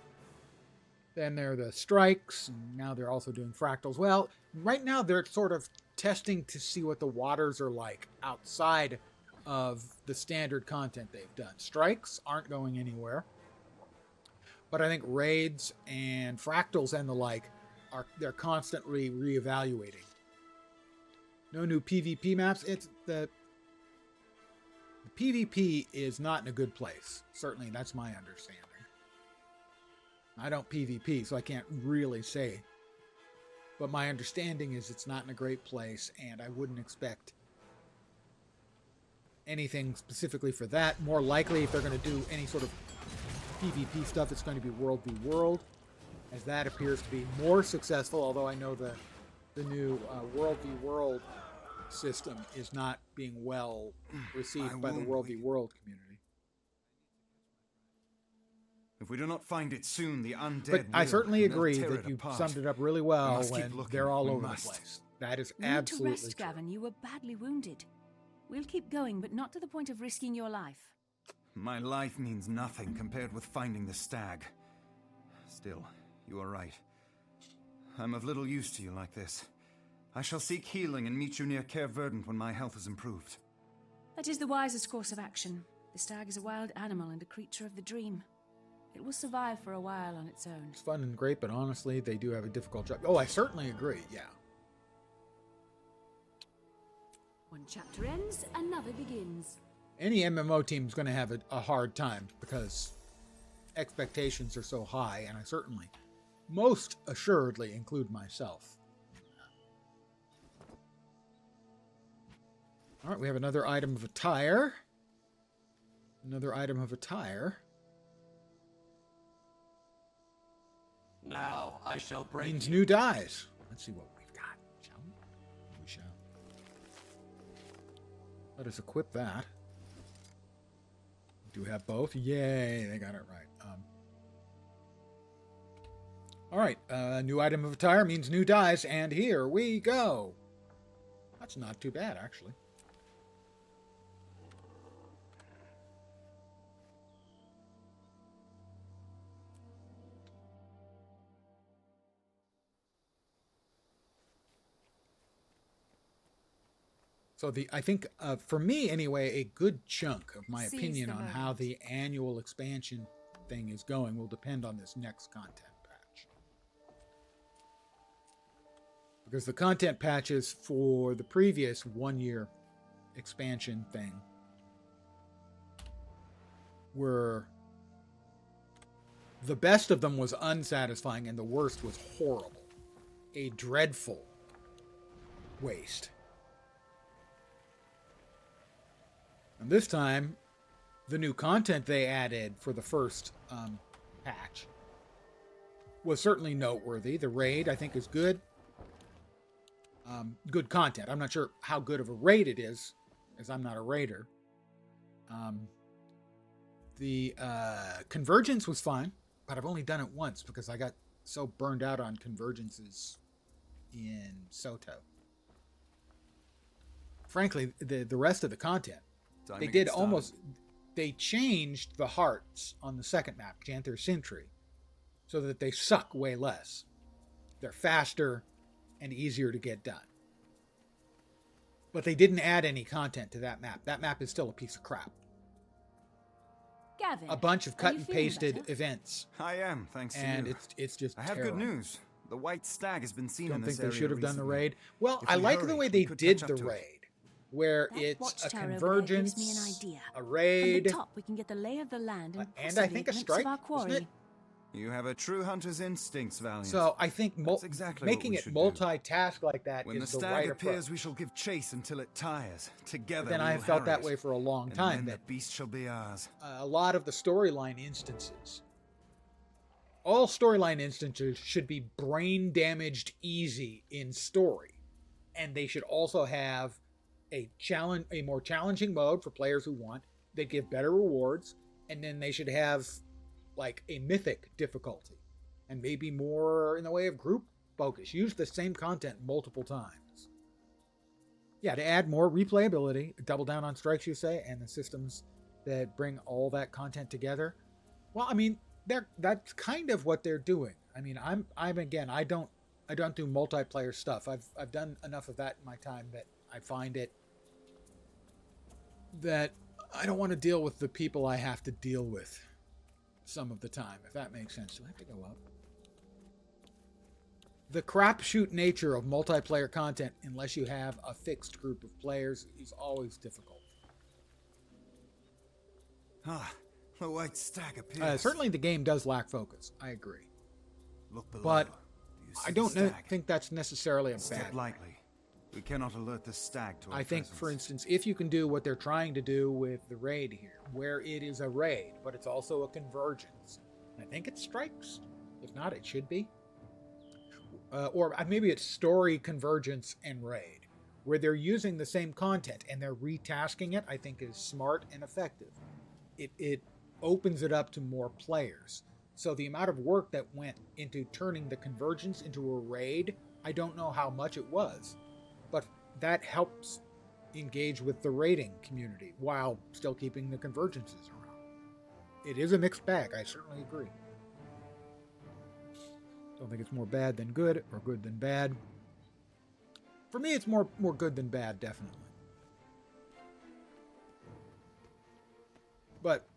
Then there are the strikes, and now they're also doing fractals. Well, right now they're sort of testing to see what the waters are like outside of the standard content they've done. Strikes aren't going anywhere, but I think raids and fractals and the like they're constantly reevaluating. No new PvP maps. It's the PvP is not in a good place. Certainly, that's my understanding. I don't PvP, so I can't really say. But my understanding is it's not in a great place, and I wouldn't expect anything specifically for that. More likely, if they're going to do any sort of PvP stuff, it's going to be World v. World, as that appears to be more successful, although I know the new World v. World system is not being well received by the World v. World community. If we do not find it soon, the undead But I will, certainly and they'll agree tear that it you apart. summed it up really well must keep when looking. they're all We over must. the place. That is You need to absolutely rest, true. Gavin. You were badly wounded. We'll keep going, but not to the point of risking your life. My life means nothing compared with finding the stag. Still, you are right. I'm of little use to you like this. I shall seek healing and meet you near Caer Verdant when my health is improved. That is the wisest course of action. The stag is a wild animal and a creature of the dream. It will survive for a while on its own. It's fun and great, but honestly, they do have a difficult job. Oh, I certainly agree, yeah. One chapter ends, another begins. Any MMO team is going to have a hard time because expectations are so high, and I certainly, most assuredly, include myself. All right, we have another item of attire. Another item of attire. Now I shall break Means you. new dies. Let's see what we've got, shall we? We shall. Let us equip that. Do we have both? Yay, they got it right. All right, new item of attire means new dies, and here we go. That's not too bad, actually. So I think, for me anyway, a good chunk of my Seize opinion the on how moment. the annual expansion thing is going will depend on this next content patch. Because the content patches for the previous one-year expansion thing were... The best of them was unsatisfying and the worst was horrible. A dreadful waste. And this time, the new content they added for the first patch was certainly noteworthy. The raid, I think, is good. Good content. I'm not sure how good of a raid it is, as I'm not a raider. The convergence was fine, but I've only done it once because I got so burned out on convergences in Soto. Frankly, the rest of the content, Time they to did get almost... started. They changed the hearts on the second map, Janther Sentry, so that they suck way less. They're faster and easier to get done. But they didn't add any content to that map. That map is still a piece of crap. Gavin, A bunch of are cut you and feeling pasted better? events. I am, thanks to And you. it's just I have terrible. good news. The white stag has been seen Don't in think this they area should have done the recently. raid. Well, If I we like hurry, the way we they could did catch the up to it. raid, where That it's a watchtower over there convergence, gives me an idea. a From raid, the top, we can get the lay of the land and, and I think a possibly glimpse strike, of our isn't quarry. it? You have a true hunter's instincts, Valiant. So I think That's exactly what making we it should do. multitask like that when the is the stag right appears, approach. we shall give chase until it tires. Together, But then we I will have felt harry that it. way for a long And time. then That the beast shall be ours. a lot of the storyline instances, all storyline instances should be brain damaged easy in story, and they should also have a more challenging mode for players who want. They give better rewards, and then they should have like a mythic difficulty, and maybe more in the way of group focus. Use the same content multiple times. Yeah, to add more replayability, double down on strikes, you say, and the systems that bring all that content together. Well, I mean, that's kind of what they're doing. I mean, I'm again, I don't do multiplayer stuff. I've done enough of that in my time that I find it that I don't want to deal with the people I have to deal with some of the time, if that makes sense. Do I have to go up? The crapshoot nature of multiplayer content, unless you have a fixed group of players, is always difficult. Ah, the white stag appears. Certainly the game does lack focus. I agree. Look below. But Do you see I the don't stag? think that's necessarily a Step bad thing. lightly. We cannot alert the stag to our I think, presence. for instance, if you can do what they're trying to do with the raid here, where it is a raid, but it's also a convergence, I think it's strikes. If not, it should be. Or maybe it's story, convergence, and raid, where they're using the same content and they're retasking it. I think is smart and effective. It opens it up to more players. So the amount of work that went into turning the convergence into a raid, I don't know how much it was, but that helps engage with the raiding community while still keeping the convergences around. It is a mixed bag, I certainly agree. Don't think it's more bad than good or good than bad. For me, it's more good than bad, definitely. But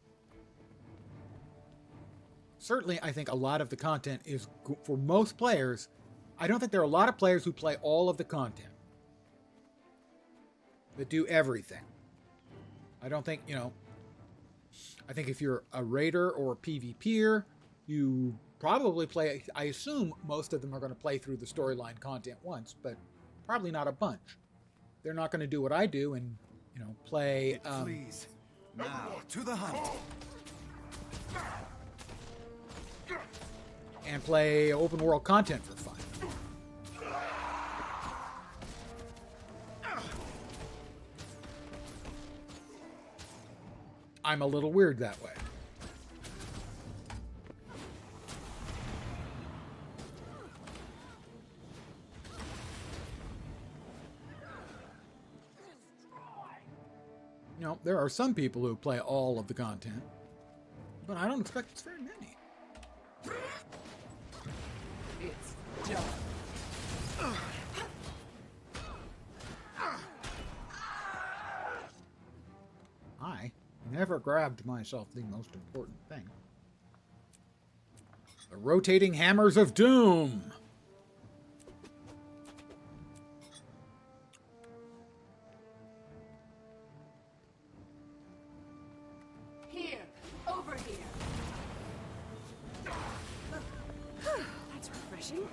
certainly, I think a lot of the content is, for most players, I don't think there are a lot of players who play all of the content, that do everything. I don't think, I think if you're a raider or a PvPer, you probably play, I assume most of them are going to play through the storyline content once, but probably not a bunch. They're not going to do what I do and, play... Please, now, to the hunt! And play open world content for fun. I'm a little weird that way. There are some people who play all of the content, but I don't expect it's very many. It's done. I never grabbed myself the most important thing. The rotating hammers of doom. Here, over here. That's refreshing.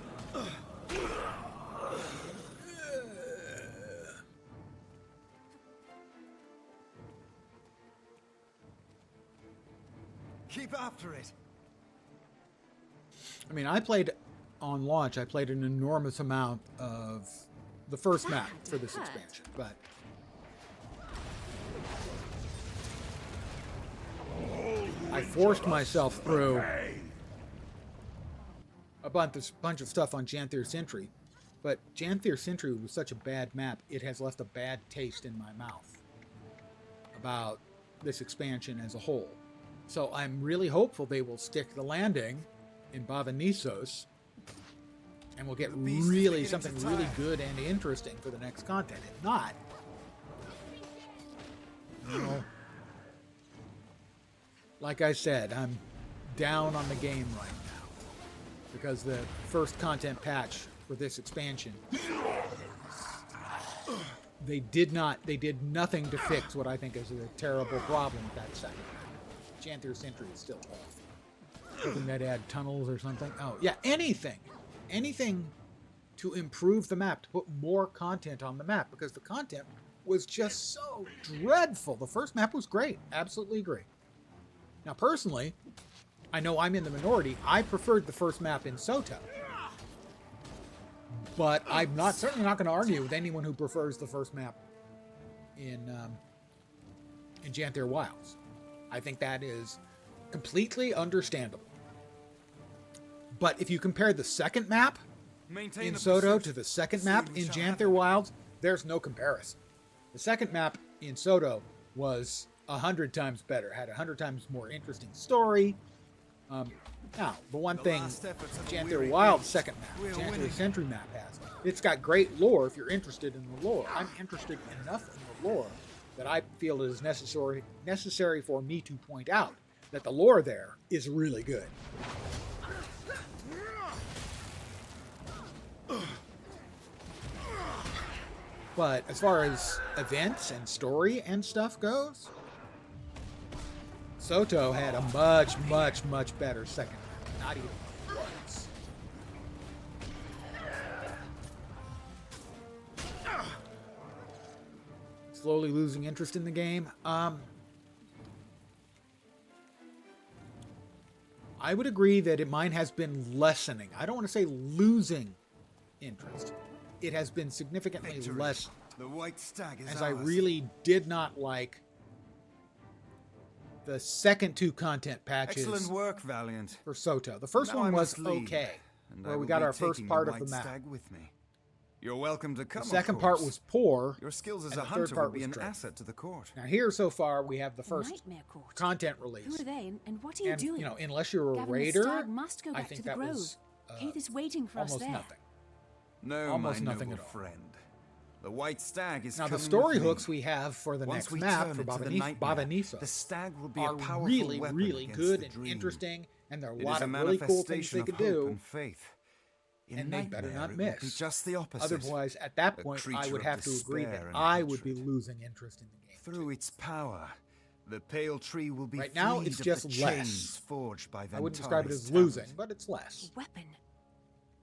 Keep after it. I mean, I played on launch. I played an enormous amount of the first map for this expansion, but I forced myself through a bunch of stuff on Janthier Sentry, but Janthier Sentry was such a bad map, it has left a bad taste in my mouth about this expansion as a whole. So I'm really hopeful they will stick the landing in Bavanissos, and we'll get really something really good and interesting for the next content. If not, like I said, I'm down on the game right now because the first content patch for this expansion, they did nothing to fix what I think is a terrible problem with that second map. Janthier Sentry is still awful. Hoping they'd add tunnels or something. Oh, yeah, anything to improve the map, to put more content on the map, because the content was just so dreadful. The first map was great. Absolutely agree. Now, personally, I know I'm in the minority. I preferred the first map in Soto. But I'm certainly not going to argue with anyone who prefers the first map in Janthier Wilds. I think that is completely understandable. But if you compare the second map in Soto to the second map in Janthier Wilds, there's no comparison. The second map in Soto was 100 times better, had 100 times more interesting story. Now, the one thing Janthier Wilds' second map, Janthier Sentry map has, it's got great lore if you're interested in the lore. I'm interested enough in the lore that I feel it is necessary for me to point out that the lore there is really good. But as far as events and story and stuff goes, Soto had a much, much, much better second map. Not even once. Slowly losing interest in the game. I I would agree that mine has been lessening. I don't want to say losing interest. It has been significantly Victory. less, The white stag is as I ours. really did not like the second 2 content patches Excellent work, Valiant. for Soto. The first Now one I was must leave, okay, and I where we will got be our first taking part the of the white map. stag with me. You're welcome to come. The second of part course. was poor. Your skills as and a the third hunter part would be was an dreadful. asset to the court. Now here so far we have the first Nightmare Court. content Who release. are they, and what are you And, doing? you know, unless you're a Gavin, the raider, stag must go I back think to the that grove. was Keith is waiting for us almost there. nothing. No, Almost my nothing noble at all. friend. The white stag is Now the coming story with me. hooks we have for the Once next we map turn for it to the nightmare, Bavaniso the stag will be are a powerful really, weapon really against good the and dream. interesting, and there are a It lot is a of really cool things manifestation they of could hope do. and faith. In And they better nightmare, not it will be miss. just the opposite. Otherwise, at that A point, I creature would of have to agree that despair and I would be hatred. losing interest in the game. Through its power, the pale tree will be Right now, freed it's of just the less. chains forged by I wouldn't describe it Ventari's as losing, talent. but it's less. Weapon.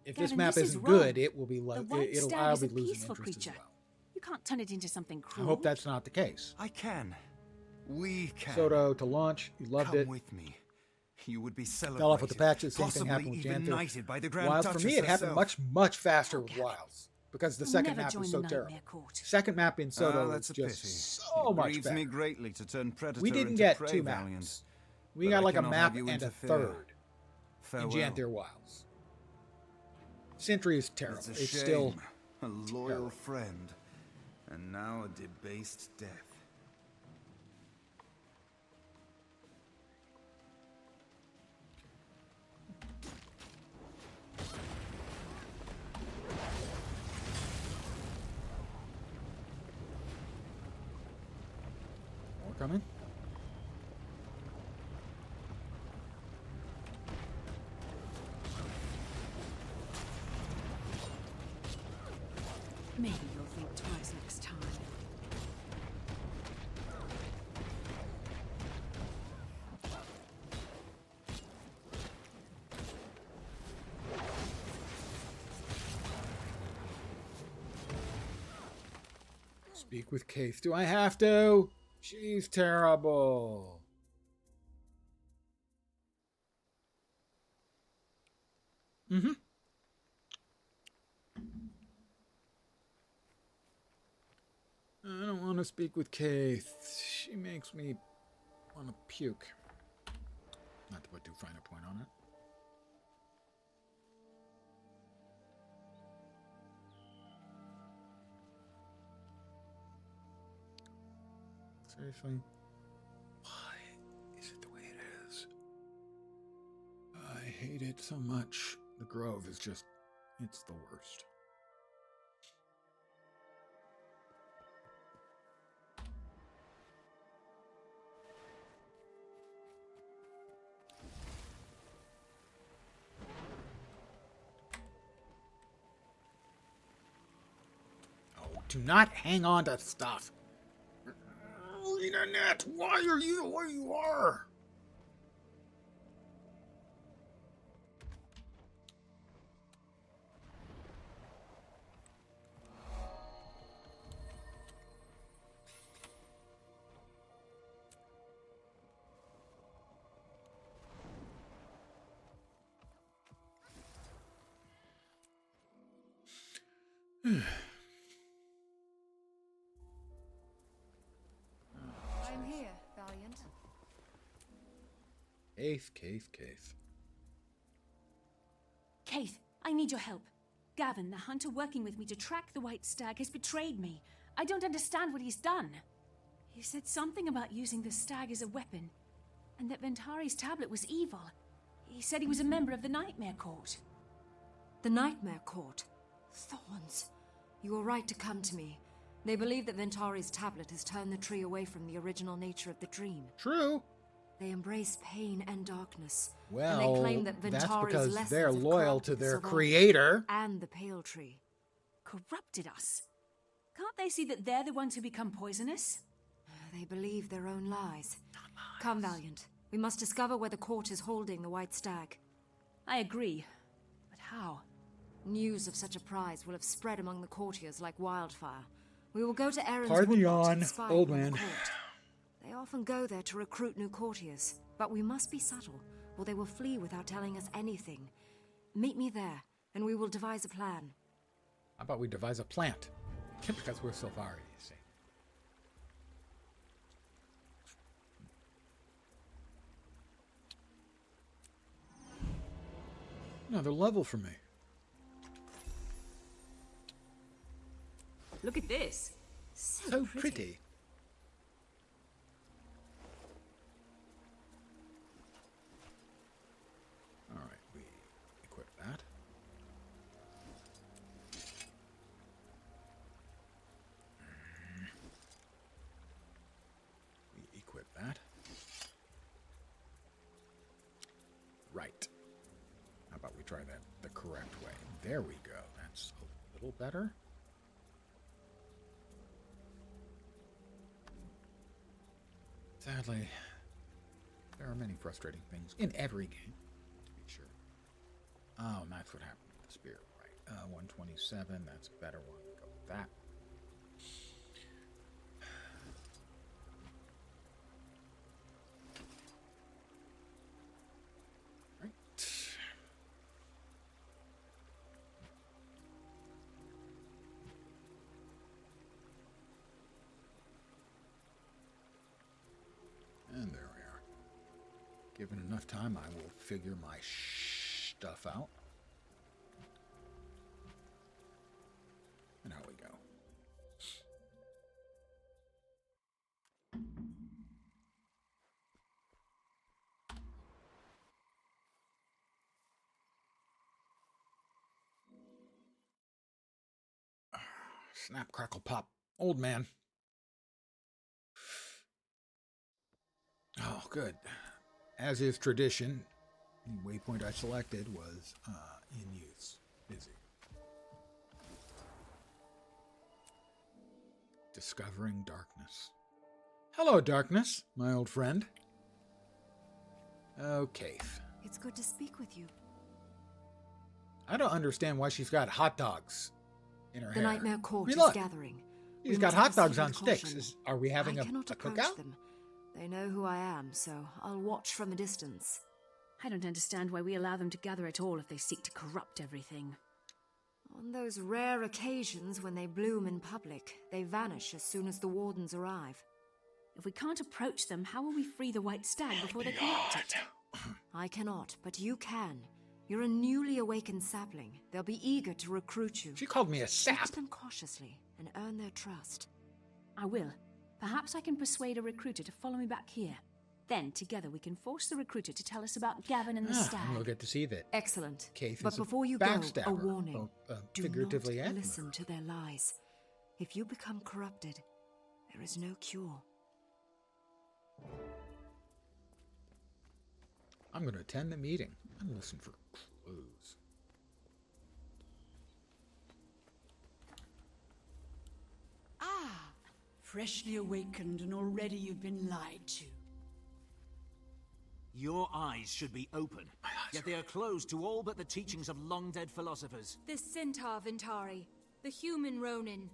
If this Gavin, map this is isn't wrong. good, it will be The white it'll stag I'll is be a losing peaceful interest creature. as well. You can't turn it into something I cruel. hope that's not the case. I can. We can. Soto to launch, you loved Come it. with me. You would be celebrated. Fell off with the patches. Same possibly thing happened with even Janther. knighted by the Grand Wilds for Duchess me, it happened herself. much faster Oh, with Gavin. Wilds because the You'll second never map join was the so Nightmare terrible. Court. Second map in Soto Ah, was that's a just pity. so It much grieves better. me greatly to turn predator We didn't into get prey, 2 Valiant. maps. We But got I like a cannot map have you and a interfere. third in Farewell. Janther Wilds. Sentry is terrible. It's a It's shame. still A loyal friend, and now a debased death. more coming. Maybe you'll think twice next time. Speak with Keith. Do I have to? She's terrible. Mm-hmm. I don't want to speak with Keith. She makes me want to puke. Not to put too fine a point on it. Seriously? Why is it the way it is? I hate it so much. The Grove is just, it's the worst. Oh, do not hang on to stuff. Internet, why are you where you are? I'm here, Valiant. Keith. Keith, I need your help. Gavin, the hunter working with me to track the white stag, has betrayed me. I don't understand what he's done. He said something about using the stag as a weapon, and that Ventari's tablet was evil. He said he was a member of the Nightmare Court. The Nightmare Court. Thorns. You were right to come to me. They believe that Ventari's tablet has turned the tree away from the original nature of the dream. True. They embrace pain and darkness. Well, and they claim that that's Ventari's because lessons they're have loyal corrupted to the their survivors creator. and the Pale Tree. Corrupted us. Can't they see that they're the ones who become poisonous? They believe their own lies. Come, Valiant. We must discover where the court is holding the white stag. I agree. But how? News of such a prize will have spread among the courtiers like wildfire. We will go to Erin's Pardon the woodlot and yawn, spy old upon the man. court. They often go there to recruit new courtiers, but we must be subtle. or they will flee without telling us anything. Meet me there, and we will devise a plan. How about we devise a plant? Because we're Sylvari, you see. Another level for me. Look at this. So pretty. All right, we equip that. We equip that. Right. How about we try that the correct way? There we go. That's a little better. Sadly, there are many frustrating things in every game, to be sure. Oh, and that's what happened with the spear, right? 127, that's a better one. Go with that. Right. And there we are. Given enough time, I will figure my stuff out. And out we go. Snap, crackle, pop. Old man. Oh, good. As is tradition, the waypoint I selected was in use. Busy. Discovering darkness. Hello, darkness, my old friend. Okay. It's good to speak with you. I don't understand why she's got hot dogs in her The hair. Nightmare Court I mean, is look, gathering. She's We got must hot dogs proceed on with sticks. caution. Are we having I a cannot approach cookout? them. They know who I am, so I'll watch from a distance. I don't understand why we allow them to gather at all if they seek to corrupt everything. On those rare occasions when they bloom in public, they vanish as soon as the wardens arrive. If we can't approach them, how will we free the White Stag before they corrupt it? I cannot, but you can. You're a newly awakened sapling. They'll be eager to recruit you. She called me a Speak sap. to them cautiously and earn their trust. I will. Perhaps I can persuade a recruiter to follow me back here. Then, together, we can force the recruiter to tell us about Gavin and the stag. And we'll get to see that. Excellent. Keith But is before you a go, backstabber, a warning. both, Do figuratively not and listen to their lies. If you become corrupted, there is no cure. I'm going to attend the meeting and listen for clues. Ah, freshly awakened and already you've been lied to. Your eyes should be open, yet they are closed to all but the teachings of long-dead philosophers. The Centaur Ventari, the human Ronin.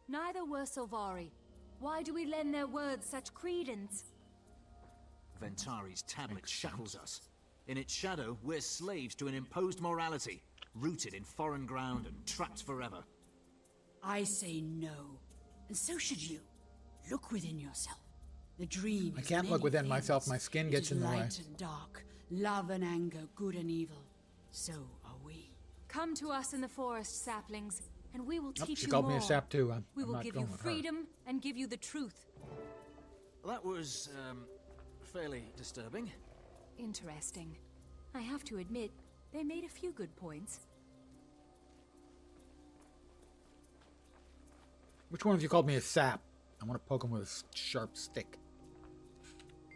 Neither were Sylvari. Why do we lend their words such credence? Ventari's tablet shackles us. In its shadow, we're slaves to an imposed morality, rooted in foreign ground and trapped forever. I say no, and so should you. Look within yourself. The dream I is can't look many within things. myself. My skin It gets is in the way. light and dark, love and anger, good and evil. So are we. Come to us in the forest, saplings, and we will Nope, teach she you called more. me a sap too. I'm We will not give going you with her. freedom and give you the truth. That was, fairly disturbing. Interesting. I have to admit, they made a few good points. Which one of you called me a sap? I want to poke him with a sharp stick.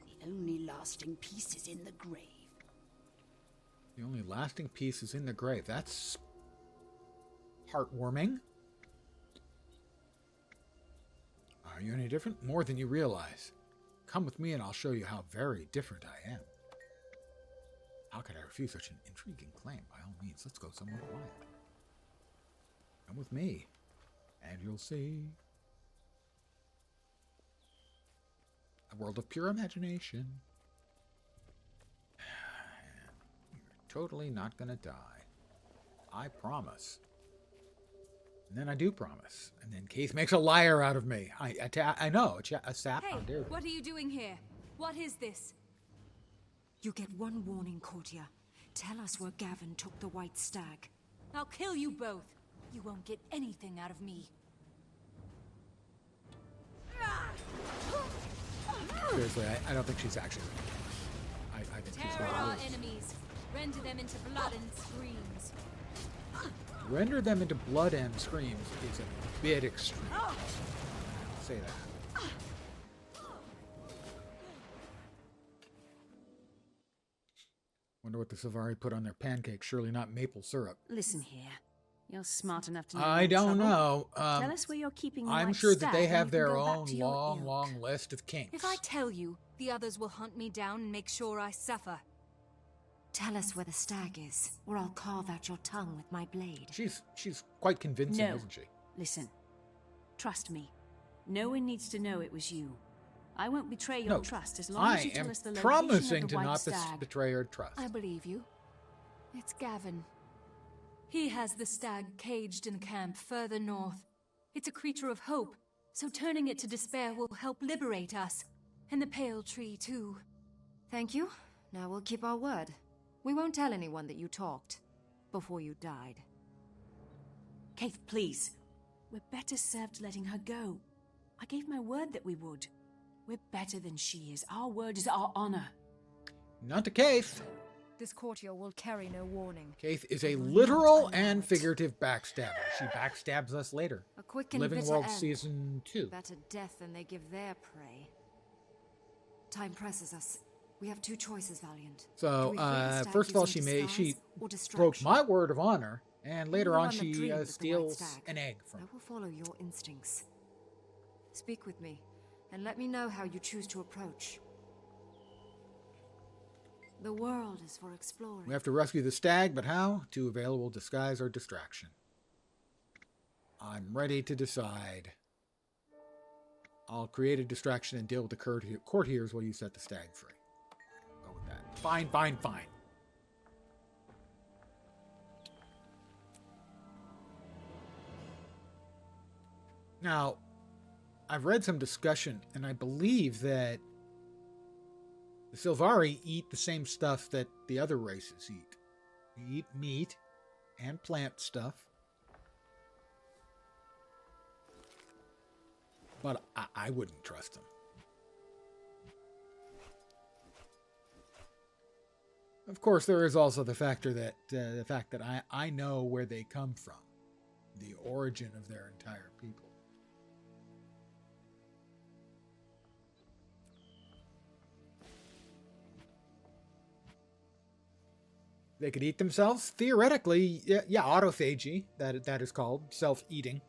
The only lasting peace is in the grave. The only lasting peace is in the grave. That's heartwarming. Are you any different? More than you realize. Come with me and I'll show you how very different I am. How could I refuse such an intriguing claim? By all means, let's go somewhere quiet. Come with me, and you'll see a world of pure imagination. totally not gonna die. I promise. And then I do promise. And then Keith makes a liar out of me. I know, a sap. Hey, How dare you. what are you doing here? What is this? You get one warning, courtier. Tell us where Gavin took the white stag. I'll kill you both. You won't get anything out of me. Seriously, I don't think she's actually. I think she's Terror gonna our lose. enemies. Render them into blood and screams. Render them into blood and screams is a bit extreme. I'll say that. Wonder what the Silvari put on their pancakes. Surely not maple syrup. Listen here. You're smart enough to know. I you're in don't trouble. know. Tell us where you're keeping the I'm white sure that stag they and have you can their go back own to your ilk. long list of kinks. If I tell you, the others will hunt me down and make sure I suffer. Tell us where the stag is, or I'll carve out your tongue with my blade. She's quite convincing, No. isn't she? Listen. Trust me. No one needs to know it was you. I won't betray your No, trust as long as I you tell am us the location promising of the to white not stag. betray her trust. I believe you. It's Gavin. He has the stag caged in the camp further north. It's a creature of hope, so turning it to despair will help liberate us. And the pale tree, too. Thank you. Now we'll keep our word. We won't tell anyone that you talked before you died. Keith, please. We're better served letting her go. I gave my word that we would. We're better than she is. Our word is our honor. Not to Keith. This courtier will carry no warning. Keith is a literal and figurative backstabber. She backstabs us later. A quick and Living bitter World end. Season 2. Better death than they give their prey. Time presses us. We have two choices, Valiant. Do So, we free the stag first of all, using she disguise or broke distraction? my word of honor, and later You on run the she dream with the white steals stag. an egg from I will follow your instincts. Speak with me, and let me know how you choose to approach. The world is for exploring. We have to rescue the stag, but how? Two available: disguise or distraction. I'm ready to decide. I'll create a distraction and deal with the courtiers while you set the stag free. Go with that. Fine. Now, I've read some discussion, and I believe that the Silvari eat the same stuff that the other races eat. They eat meat and plant stuff. But I wouldn't trust them. Of course, there is also the factor that the fact that I know where they come from, the origin of their entire people. They could eat themselves? Theoretically, yeah, autophagy, that is called, self-eating.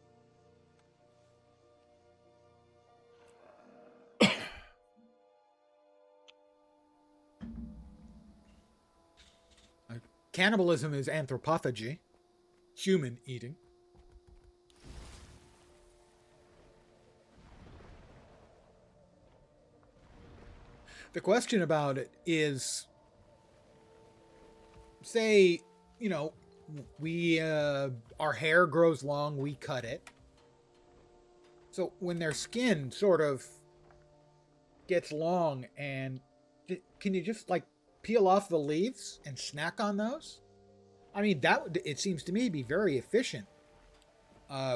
Cannibalism is anthropophagy, human eating. The question about it is, say, we our hair grows long, we cut it. So when their skin sort of gets long, and can you just peel off the leaves and snack on those? I mean, that would, it seems to me, be very efficient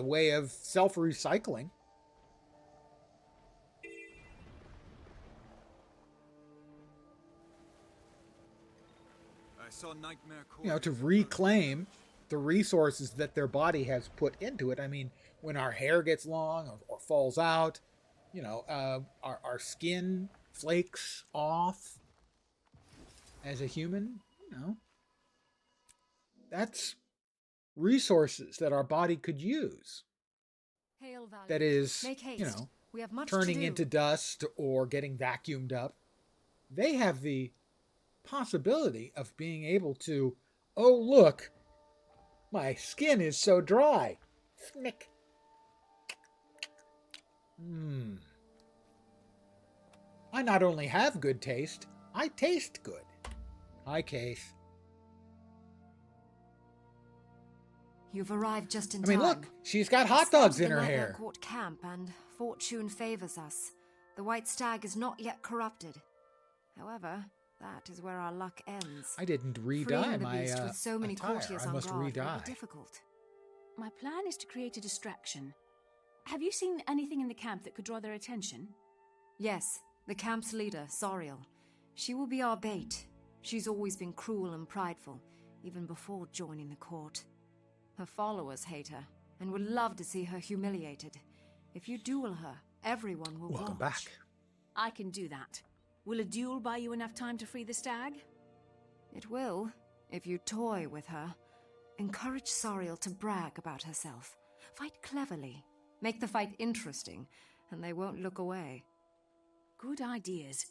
way of self-recycling. I saw Nightmare To reclaim the resources that their body has put into it. I mean, when our hair gets long or falls out, our skin flakes off as a human, that's resources that our body could use. Hail, Valiant. That is, Make haste. We have much turning to do. into dust or getting vacuumed up. They have the possibility of being able to, oh look, my skin is so dry. Snick. I not only have good taste, I taste good. Hi, Case. You've arrived just in I time. mean, look, she's got hot We dogs stayed in the her night near hair. Court camp, and fortune favors us. The White Stag is not yet corrupted. However, that is where our luck ends. I didn't Freeing re-dye the my beast with so many attire. courtiers I on must guard will re-dye. be difficult. My plan is to create a distraction. Have you seen anything in the camp that could draw their attention? Yes, the camp's leader, Soriel. She will be our bait. She's always been cruel and prideful, even before joining the court. Her followers hate her, and would love to see her humiliated. If you duel her, everyone will Welcome watch. back. I can do that. Will a duel buy you enough time to free the stag? It will, if you toy with her. Encourage Soriel to brag about herself. Fight cleverly. Make the fight interesting, and they won't look away. Good ideas.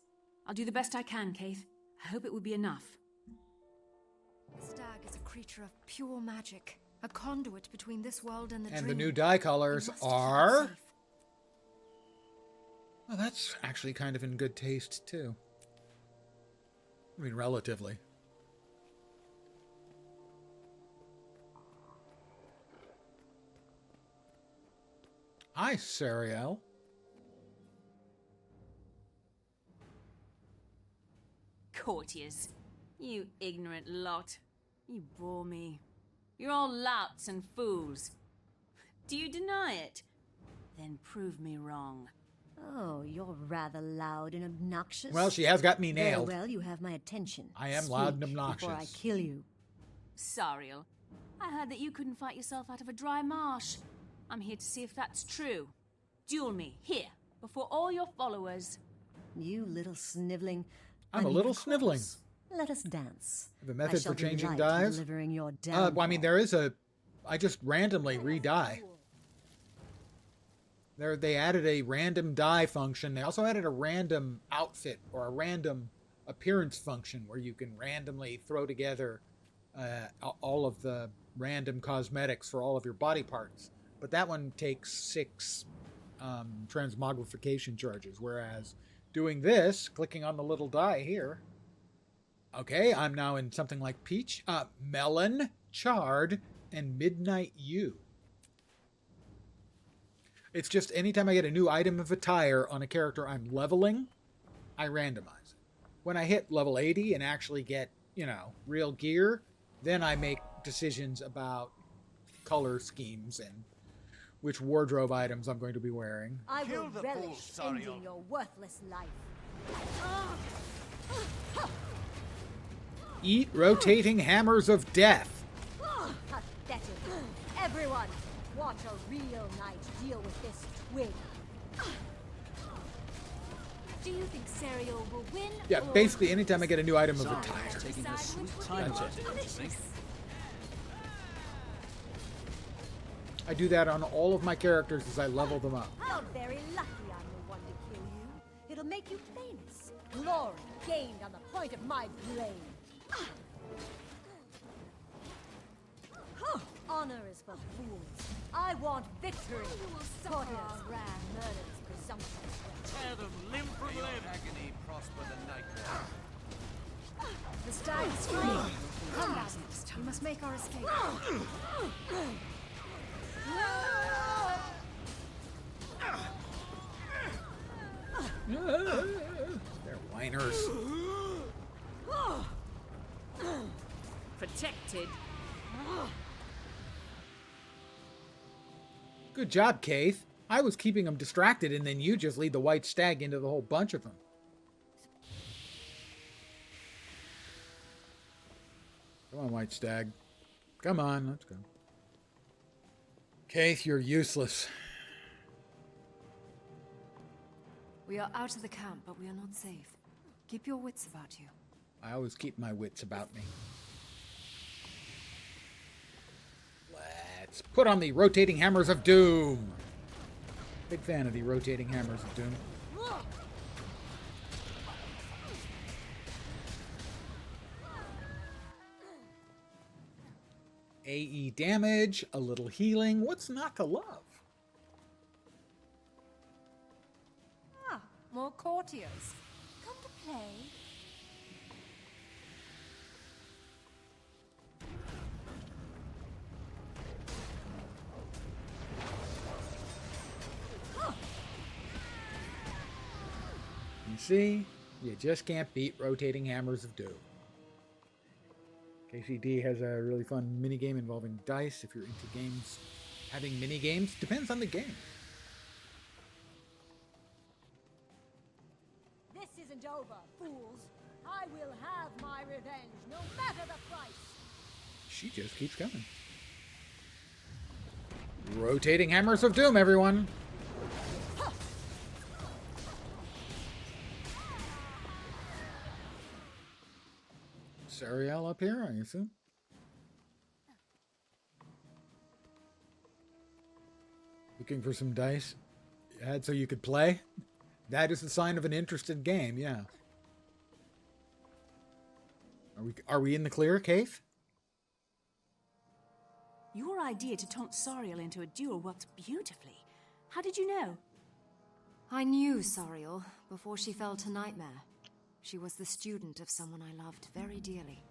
I'll do the best I can, Keith. I hope it will be enough. The stag is a creature of pure magic, a conduit between this world and the dream. And the new dye colors We must keep it are... safe. Well, that's actually kind of in good taste, too. I mean, relatively. Hi, Sariel. Courtiers. You ignorant lot. You bore me. You're all louts and fools. Do you deny it? Then prove me wrong. Oh, you're rather loud and obnoxious. Well, she has got me Very nailed. well, you have my attention. I am loud and Speak obnoxious. before I kill you. Sariel, I heard that you couldn't fight yourself out of a dry marsh. I'm here to see if that's true. Duel me, here, before all your followers. You little sniveling... I'm a little sniveling. Let us dance. Have a method I shall for changing delight in dyes? delivering your Well, I mean, there is a... I just randomly re-dye. They added a random dye function. They also added a random outfit or a random appearance function where you can randomly throw together all of the random cosmetics for all of your body parts. But that one takes 6 transmogrification charges, whereas doing this, clicking on the little die here, okay, I'm now in something like peach, melon, chard, and midnight yew. It's just anytime I get a new item of attire on a character I'm leveling, I randomize it. When I hit level 80 and actually get, you know, real gear, then I make decisions about color schemes and which wardrobe items I'm going to be wearing. I will relish ending your worthless life. Eat rotating hammers of death. Pathetic. Everyone, watch a real knight deal with this twig. Do you think Sariel will win? Yeah, or... basically anytime I get a new item of Sariel's attire. taking her sweet time That's about it. it, don't you think? I do that on all of my characters as I level them up. How very lucky I'm the one to kill you. It'll make you famous. Glory gained on the point of my blade. Honor is for fools. I want victory. Courtiers, murderers, presumptuous. Tear them limb from limb. Agony prosper the night. The stag is free. Come, Basil. We must make our escape. They're whiners. Protected. Good job, Keith. I was keeping them distracted, and then you just lead the white stag into the whole bunch of them. Come on, white stag. Come on, let's go. Keith, you're useless. We are out of the camp, but we are not safe. Keep your wits about you. I always keep my wits about me. Let's put on the rotating hammers of doom. Big fan of the rotating hammers of doom. AE damage, a little healing. What's not to love? Ah, more courtiers. Come to play. See? You just can't beat rotating hammers of doom. KCD has a really fun minigame involving dice. If you're into games having mini-games, depends on the game. This isn't over, fools. I will have my revenge, no matter the price. She just keeps coming. Rotating hammers of doom, everyone. Sariel up here, I assume. Looking for some dice you had so you could play? That is the sign of an interested game, yeah. Are we in the clear, Kaith? Your idea to taunt Sariel into a duel worked beautifully. How did you know? I knew Sariel before she fell to Nightmare. She was the student of someone I loved very dearly.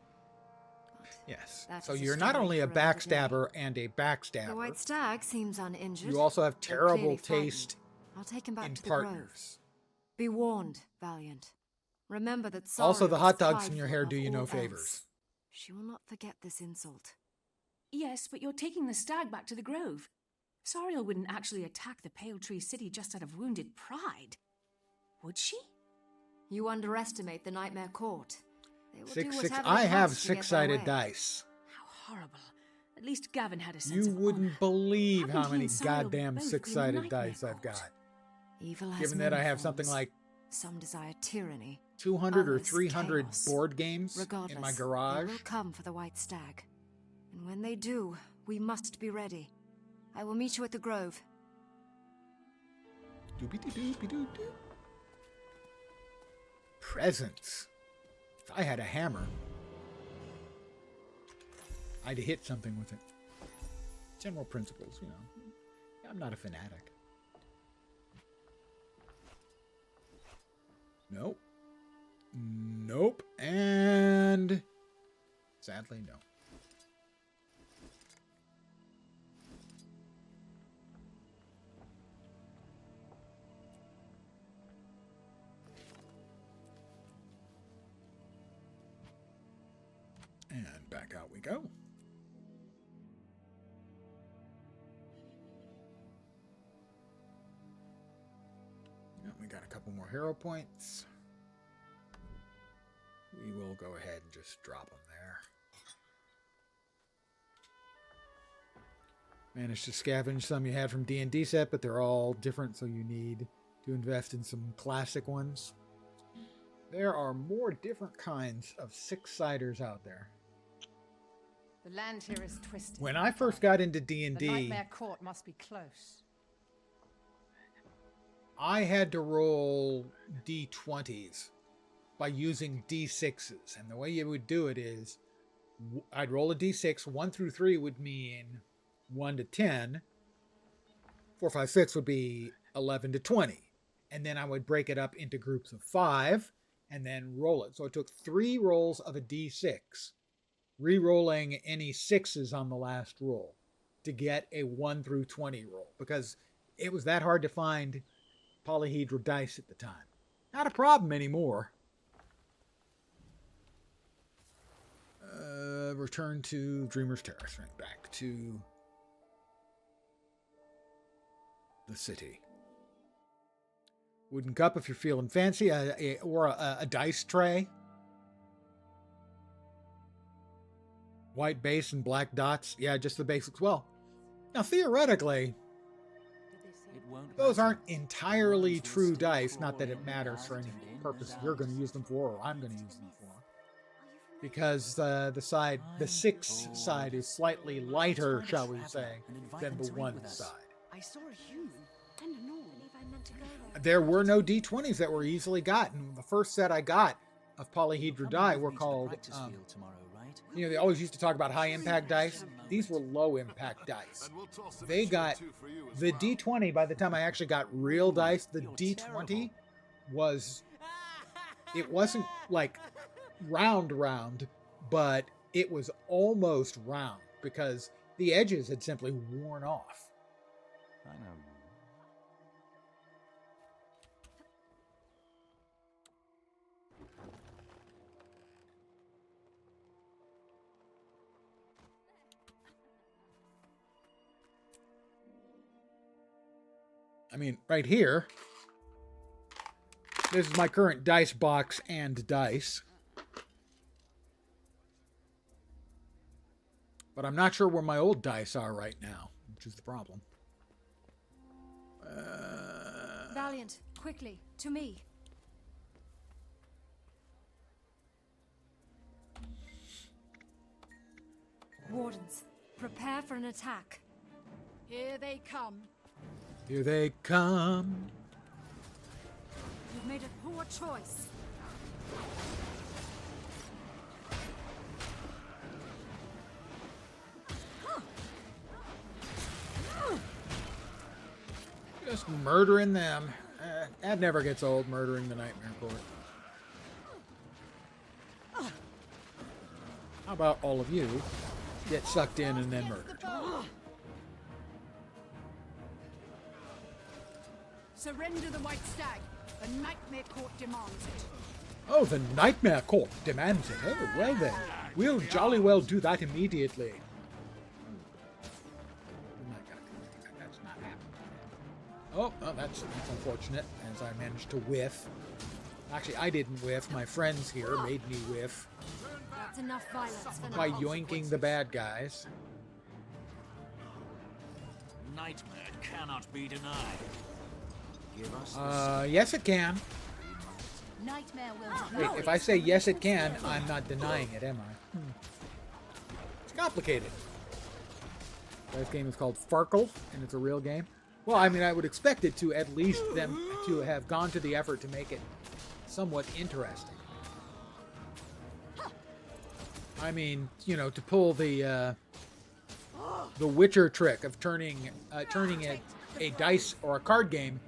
Yes. That So is a you're not story only a for another backstabber and a backstabber. The White Stag seems uninjured. You also have though terrible clearly frightened. taste I'll take him back in to the Grove. partners. Be warned, Valiant. Remember that Sariel Also, the was hot dogs in prideful your hair do above you no all favors. else. She will not forget this insult. Yes, but you're taking the stag back to the Grove. Sariel wouldn't actually attack the Pale Tree City just out of wounded pride. Would she? You underestimate the Nightmare Court. They will do 6-6. whatever I it have takes to get their six-sided way. dice. How horrible. At least Gavin had a sense You of wouldn't honor. believe How how can he many and Sariel goddamn both be in six-sided Nightmare dice I've Court? got. Evil has Given that many I have something forms. like Some desire tyranny. 200 or others 300 chaos. board games Regardless, in my they garage. will come for the White Stag. And when they do, we must be ready. I will meet you at the Grove. Doopy-doo-doopy-doo-doo. Presents. If I had a hammer, I'd hit something with it. General principles, you know. I'm not a fanatic. Nope. Nope. And sadly, no. And back out we go. Yep, we got a couple more hero points. We will go ahead and just drop them there. Managed to scavenge some you had from D&D set, but they're all different, so you need to invest in some classic ones. There are more different kinds of six-siders out there. The land here is twisted. When I first got into The D&D, Nightmare Court must be close. I had to roll D20s by using D6s. And the way you would do it is, I'd roll a D6. 1 through 3 would mean 1 to 10. 4, 5, 6 would be 11 to 20. And then I would break it up into groups of 5 and then roll it. So it took 3 rolls of a D6, re-rolling any 6s on the last roll to get a 1 through 20 roll, because it was that hard to find polyhedral dice at the time. Not a problem anymore. Return to Dreamer's Terrace, right back to the city. Wooden cup if you're feeling fancy, or a dice tray. White base and black dots. Yeah, just the basics. Well, now theoretically, those aren't entirely true dice. Not that it matters for any purpose you're going to use them for, or I'm going to use them for. Because the 6 side is slightly lighter, shall we say, than the 1 side. I saw a human and a Norn. There were no D20s that were easily gotten. The first set I got of polyhedra die were called, they always used to talk about high impact dice. These were low impact dice. They got the D20 by the time I actually got real dice. The D20 it wasn't like round, but it was almost round because the edges had simply worn off. I mean, right here, this is my current dice box and dice. But I'm not sure where my old dice are right now, which is the problem. Valiant, quickly, to me. Wardens, prepare for an attack. Here they come. Here they come. You've made a poor choice. Just murdering them. That never gets old, murdering the Nightmare Court. How about all of you get sucked in and then murdered? Surrender the White Stag. The Nightmare Court demands it. Oh, the Nightmare Court demands it. Oh, well then. We'll jolly well do that immediately. That's not happening. Oh, that's unfortunate, as I managed to whiff. Actually, I didn't whiff. My friends here made me whiff. That's enough violence for By now. yoinking the bad guys. Nightmare cannot be denied. Give us Yes it can. Nightmare will Wait, if I say yes it can, I'm not denying it, am I? It's complicated. This game is called Farkle, and it's a real game. Well, I mean, I would expect it to at least them to have gone to the effort to make it somewhat interesting. I mean, you know, to pull the Witcher trick of turning a dice or a card game,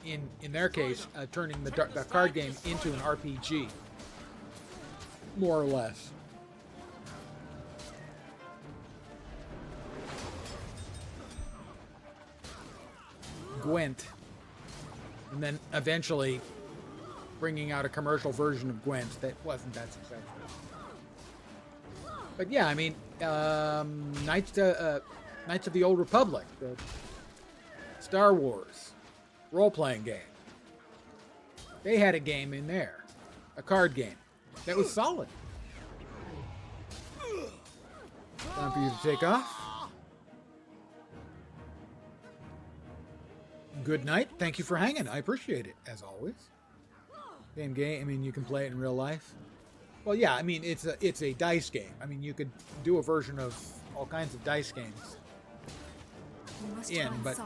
in their case, turning the card game into an RPG, more or less. Gwent, and then eventually bringing out a commercial version of Gwent that wasn't that successful. But yeah, I mean, Knights of the Old Republic, the Star Wars role-playing game. They had a game in there, a card game that was solid. Time for you to take off. Good night. Thank you for hanging. I appreciate it, as always. Game. I mean, you can play it in real life. Well, yeah. I mean, it's a dice game. I mean, you could do a version of all kinds of dice games. But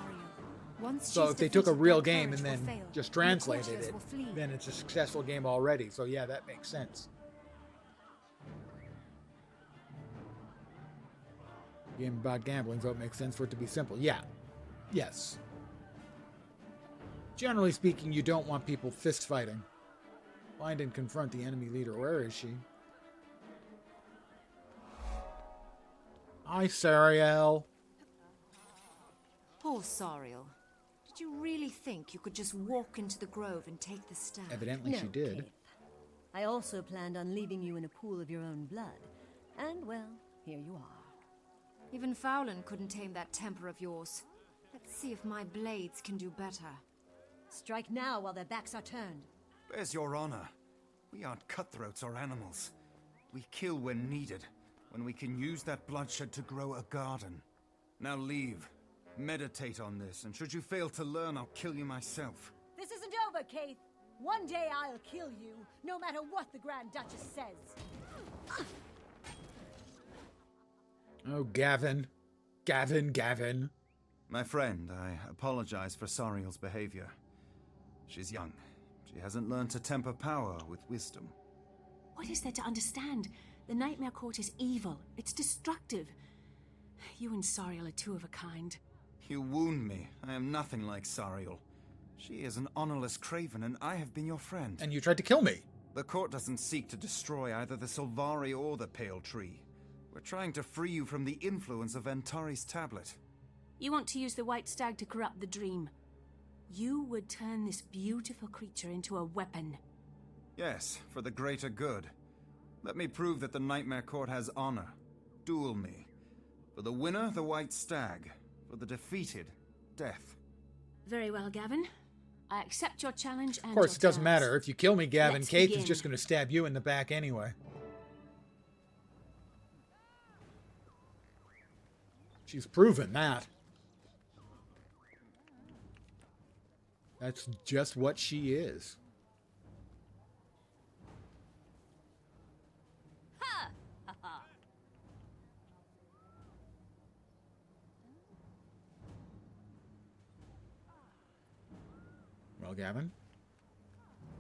so if they took a real game and then just translated it, then it's a successful game already. So yeah, that makes sense. Game about gambling, so it makes sense for it to be simple. Yeah. Yes. Generally speaking, you don't want people fist fighting. Find and confront the enemy leader. Where is she? Hi, Sariel. Poor Sariel. Did you really think you could just walk into the grove and take the stag? Evidently she did. Kate. I also planned on leaving you in a pool of your own blood. And, well, here you are. Even Fowlin couldn't tame that temper of yours. Let's see if my blades can do better. Strike now while their backs are turned. Where's your honor? We aren't cutthroats or animals. We kill when needed, when we can use that bloodshed to grow a garden. Now leave. Meditate on this, and should you fail to learn, I'll kill you myself. This isn't over, Keith. One day I'll kill you, no matter what the Grand Duchess says. Oh, Gavin. Gavin. My friend, I apologize for Sariel's behavior. She's young. She hasn't learned to temper power with wisdom. What is there to understand? The Nightmare Court is evil. It's destructive. You and Sariel are two of a kind. You wound me. I am nothing like Sariel. She is an honorless craven, and I have been your friend. And you tried to kill me. The court doesn't seek to destroy either the Sylvari or the Pale Tree. We're trying to free you from the influence of Ventari's tablet. You want to use the White Stag to corrupt the dream. You would turn this beautiful creature into a weapon. Yes, for the greater good. Let me prove that the Nightmare Court has honor. Duel me. For the winner, the White Stag. For the defeated, death. Very well, Gavin. I accept your challenge and Of course, your it doesn't terms. matter. If you kill me, Gavin, Let's Kate is begin. just going to stab you in the back anyway. She's proven that. That's just what she is. Ha! Well, Gavin?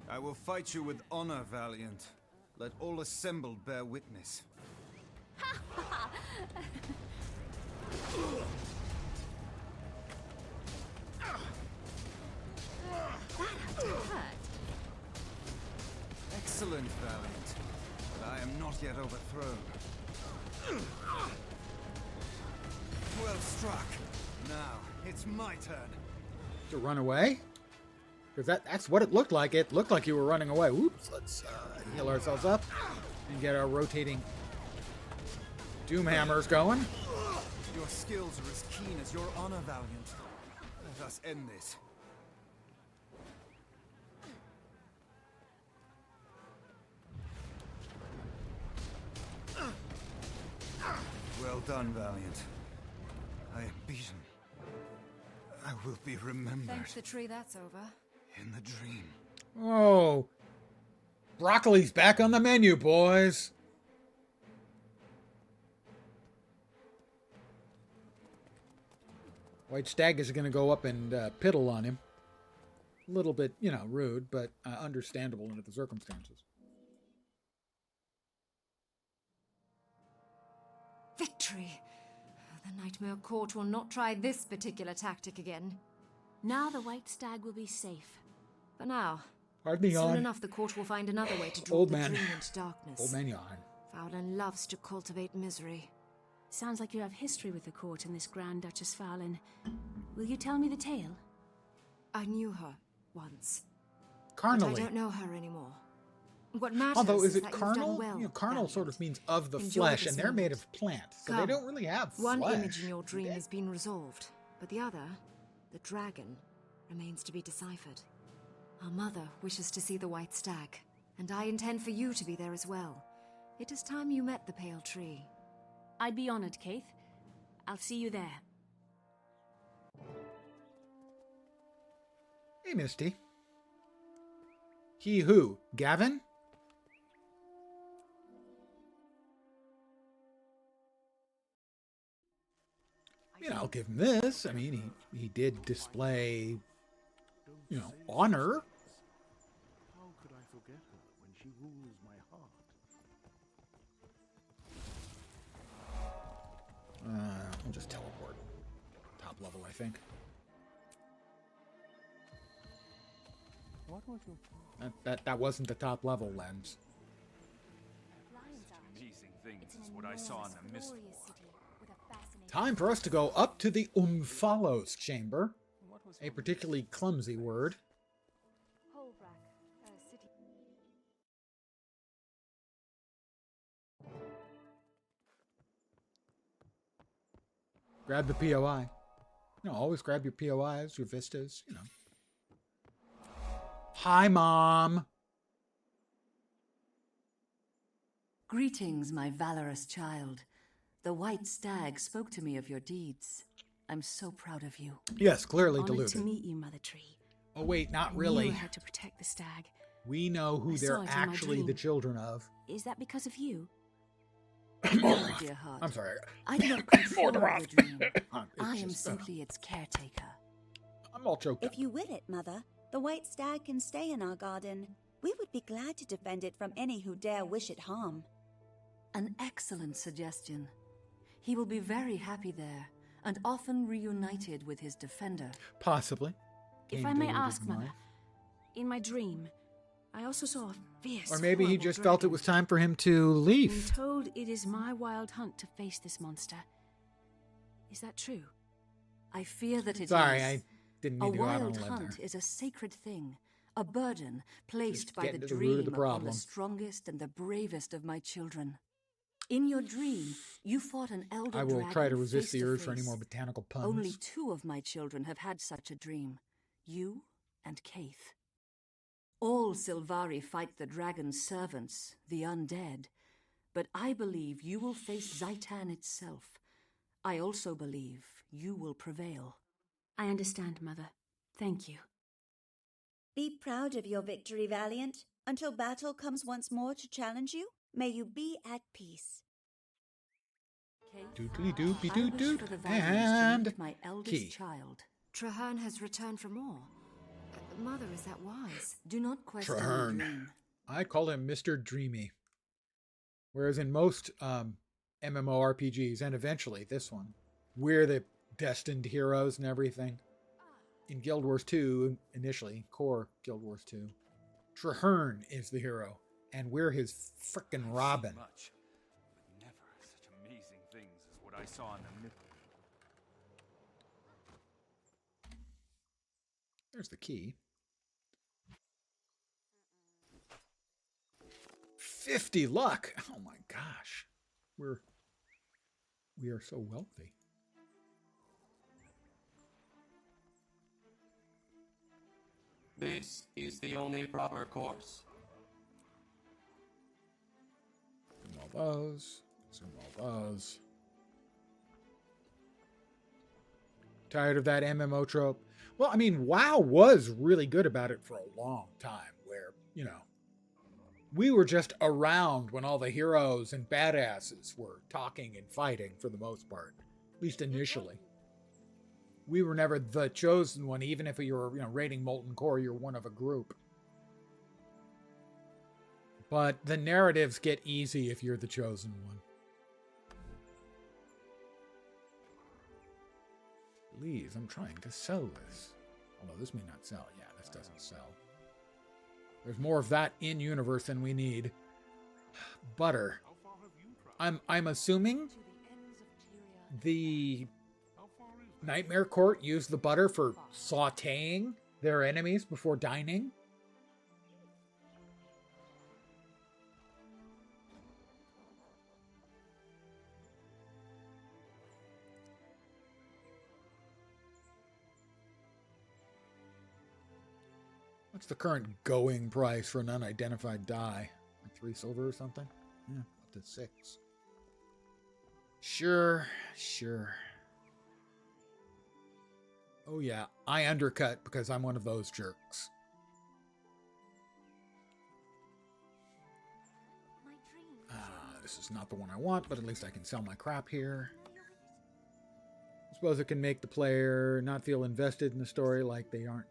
I will fight you with honor, Valiant. Let all assembled bear witness. Excellent, Valiant. But I am not yet overthrown. Well struck. Now, it's my turn. To run away? Because that's what it looked like. It looked like you were running away. Whoops. Let's heal ourselves up and get our rotating doom hammers going. Your skills are as keen as your honor, Valiant. Let us end this. Well done, Valiant. I am beaten. I will be remembered Thanks the tree, that's over. in the dream. Oh. Broccoli's back on the menu, boys. White Stag is going to go up and piddle on him. A little bit, rude, but understandable under the circumstances. Victory! The Nightmare Court will not try this particular tactic again. Now the White Stag will be safe. For now. Pardon me, Soon yawn. enough, the court will find another way to draw Old the man. dream into darkness. Old man yawn. Fowlin loves to cultivate misery. Sounds like you have history with the court and this Grand Duchess Fowlin. Will you tell me the tale? I knew her once. Carnally. But I don't know her anymore. What matters Although, is it that you've carnal? done well, Carnal Valiant. sort of means of the Enjoy flesh, this and they're made moment. of plants, so Come. they don't really have One flesh. image in your dream has been resolved, but the other, the dragon, remains to be deciphered. Our mother wishes to see the White Stag, and I intend for you to be there as well. It is time you met the pale tree. I'd be honored, Keith. I'll see you there. Hey, Misty. He who? Gavin? I'll give him this. I mean, he did display, honor. How could I forget her when she rules my heart? I'll just teleport. Top level, I think. What was your That wasn't the top level lens. Amazing things is what I saw in the mist war. Time for us to go up to the Umphalos chamber. A particularly clumsy word. Grab the POI. Always grab your POIs, your vistas, Hi, Mom. Greetings, my valorous child. The White Stag spoke to me of your deeds. I'm so proud of you. Yes, clearly Honored deluded. to meet you, Mother Tree. Oh, wait, not I really. knew I had to protect the stag. We know who I they're saw it in my actually the dream. children of. Is that because of you? No, dear heart. I'm sorry. I do not control the Forderot. dream. It's I am just, simply its caretaker. I'm all choked up. If you will it, Mother, the White Stag can stay in our garden. We would be glad to defend it from any who dare wish it harm. An excellent suggestion. He will be very happy there, and often reunited with his defender. Possibly. If Came I may deluded ask, in Mother, life. in my dream, I also saw a fierce, Or maybe he horrible just felt it dragon. was time for him to I'm leave. told it is my wild hunt to face this monster. Is that true? I fear that it is. Sorry, I didn't A mean to go out on wild a limb hunt there. is a sacred thing, a burden placed Just by getting the to the root of dream the upon problem. the strongest and the bravest of my children. In your dream, you fought an elder I will dragon try to resist face the urge for any face. more botanical puns. Only 2 of my children have had such a dream. You and Keith. All Sylvari fight the dragon's servants, the undead. But I believe you will face Zaitan itself. I also believe you will prevail. I understand, Mother. Thank you. Be proud of your victory, Valiant. Until battle comes once more to challenge you, may you be at peace. Doodly doopy doot I wish doot. for the Valiants to And meet my eldest key. child. Traherne has returned for more. Mother, is that wise? Do not question the Traherne. dream. I call him Mr. Dreamy. Whereas in most MMORPGs, and eventually this one, we're the destined heroes and everything. In Guild Wars 2, initially, core Guild Wars 2, Traherne is the hero, and we're his frickin' Robin. Much, but never such amazing things as what I saw in the There's the key. 50 luck. Oh my gosh. We are so wealthy. This is the only proper course. Consume all those. Consume all those. Tired of that MMO trope? Well, I mean, WoW was really good about it for a long time, where, you know, we were just around when all the heroes and badasses were talking and fighting for the most part, at least initially. We were never the chosen one, even if you were, raiding Molten Core, you're one of a group. But the narratives get easy if you're the chosen one. Please, I'm trying to sell this. Although this may not sell. Yeah, this doesn't sell. There's more of that in universe than we need. Butter. I'm assuming the Nightmare Court used the butter for sautéing their enemies before dining. What's the current going price for an unidentified die? Like 3 silver or something? Yeah, up to 6. Sure. Oh yeah, I undercut because I'm one of those jerks. This is not the one I want, but at least I can sell my crap here. I suppose it can make the player not feel invested in the story, like they aren't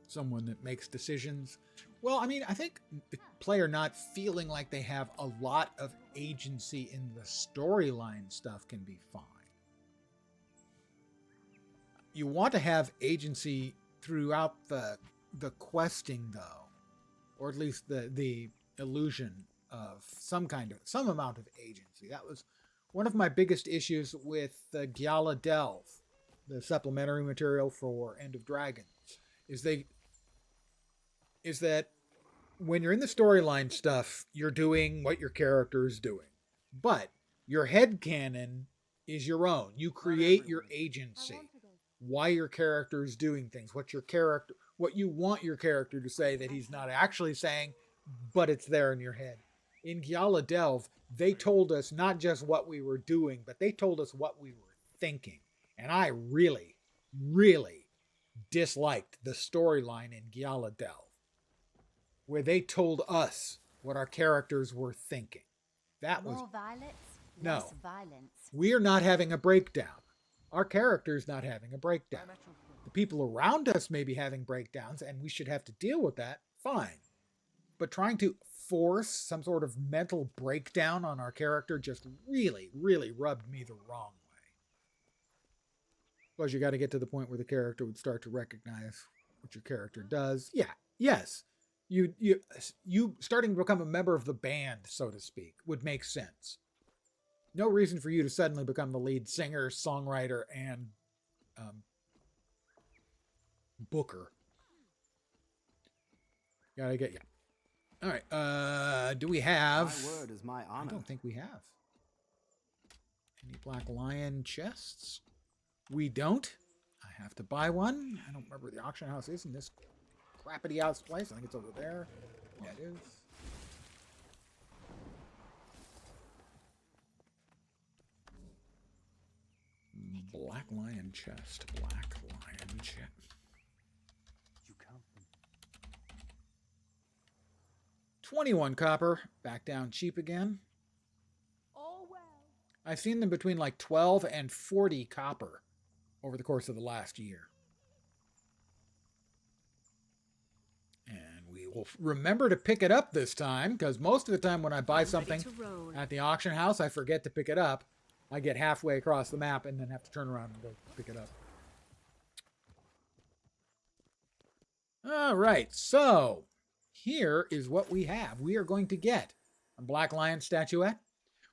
someone that makes decisions. Well, I mean, I think the player not feeling like they have a lot of agency in the storyline stuff can be fine. You want to have agency throughout the questing, though, or at least the illusion of some amount of agency. That was one of my biggest issues with the Gyala Delve, the supplementary material for End of Dragons, is that when you're in the storyline stuff, you're doing what your character is doing. But your headcanon is your own. You create your agency. Why your character is doing things. What you want your character to say that he's not actually saying, but it's there in your head. In Gyala Delve, they told us not just what we were doing, but they told us what we were thinking. And I really, really disliked the storyline in Gyala Delve, where they told us what our characters were thinking. That was more violence, no. less violence. We are not having a breakdown. Our character's not having a breakdown. The people around us may be having breakdowns, and we should have to deal with that. Fine. But trying to force some sort of mental breakdown on our character just really, really rubbed me the wrong way. Plus, you got to get to the point where the character would start to recognize what your character does. Yeah, yes. You starting to become a member of the band, so to speak, would make sense. No reason for you to suddenly become the lead singer, songwriter, and booker. Gotta get you. All right. Do we have? My word is my honor. I don't think we have any Black Lion chests. We don't. I have to buy one. I don't remember where the auction house is in this crappity ass place. I think it's over there. Yeah, it is. Black lion chest. Black lion chest. You count them. 21 copper. Back down cheap again. Oh well. I've seen them between like 12 and 40 copper over the course of the last year. And we will remember to pick it up this time, because most of the time when I buy something at the auction house, I forget to pick it up. I get halfway across the map and then have to turn around and go pick it up. All right, so here is what we have. We are going to get a Black Lion statuette.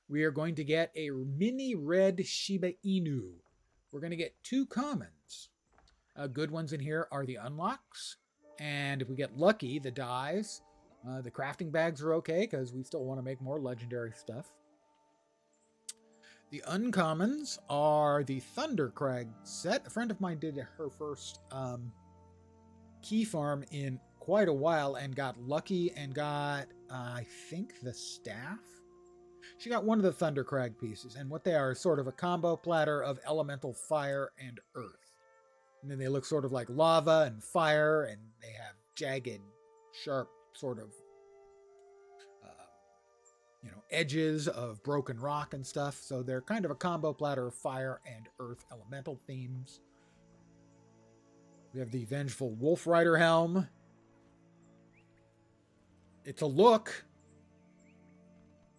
We are going to get a mini red Shiba Inu. We're going to get 2 commons. Good ones in here are the unlocks. And if we get lucky, the dies. The crafting bags are okay because we still want to make more legendary stuff. The uncommons are the Thundercrag set. A friend of mine did her first key farm in quite a while and got lucky and got, I think, the staff. She got one of the Thundercrag pieces, and what they are is sort of a combo platter of elemental fire and earth. And then they look sort of like lava and fire, and they have jagged, sharp sort of edges of broken rock and stuff. So they're kind of a combo platter of fire and earth elemental themes. We have the Vengeful Wolf Rider helm. It's a look.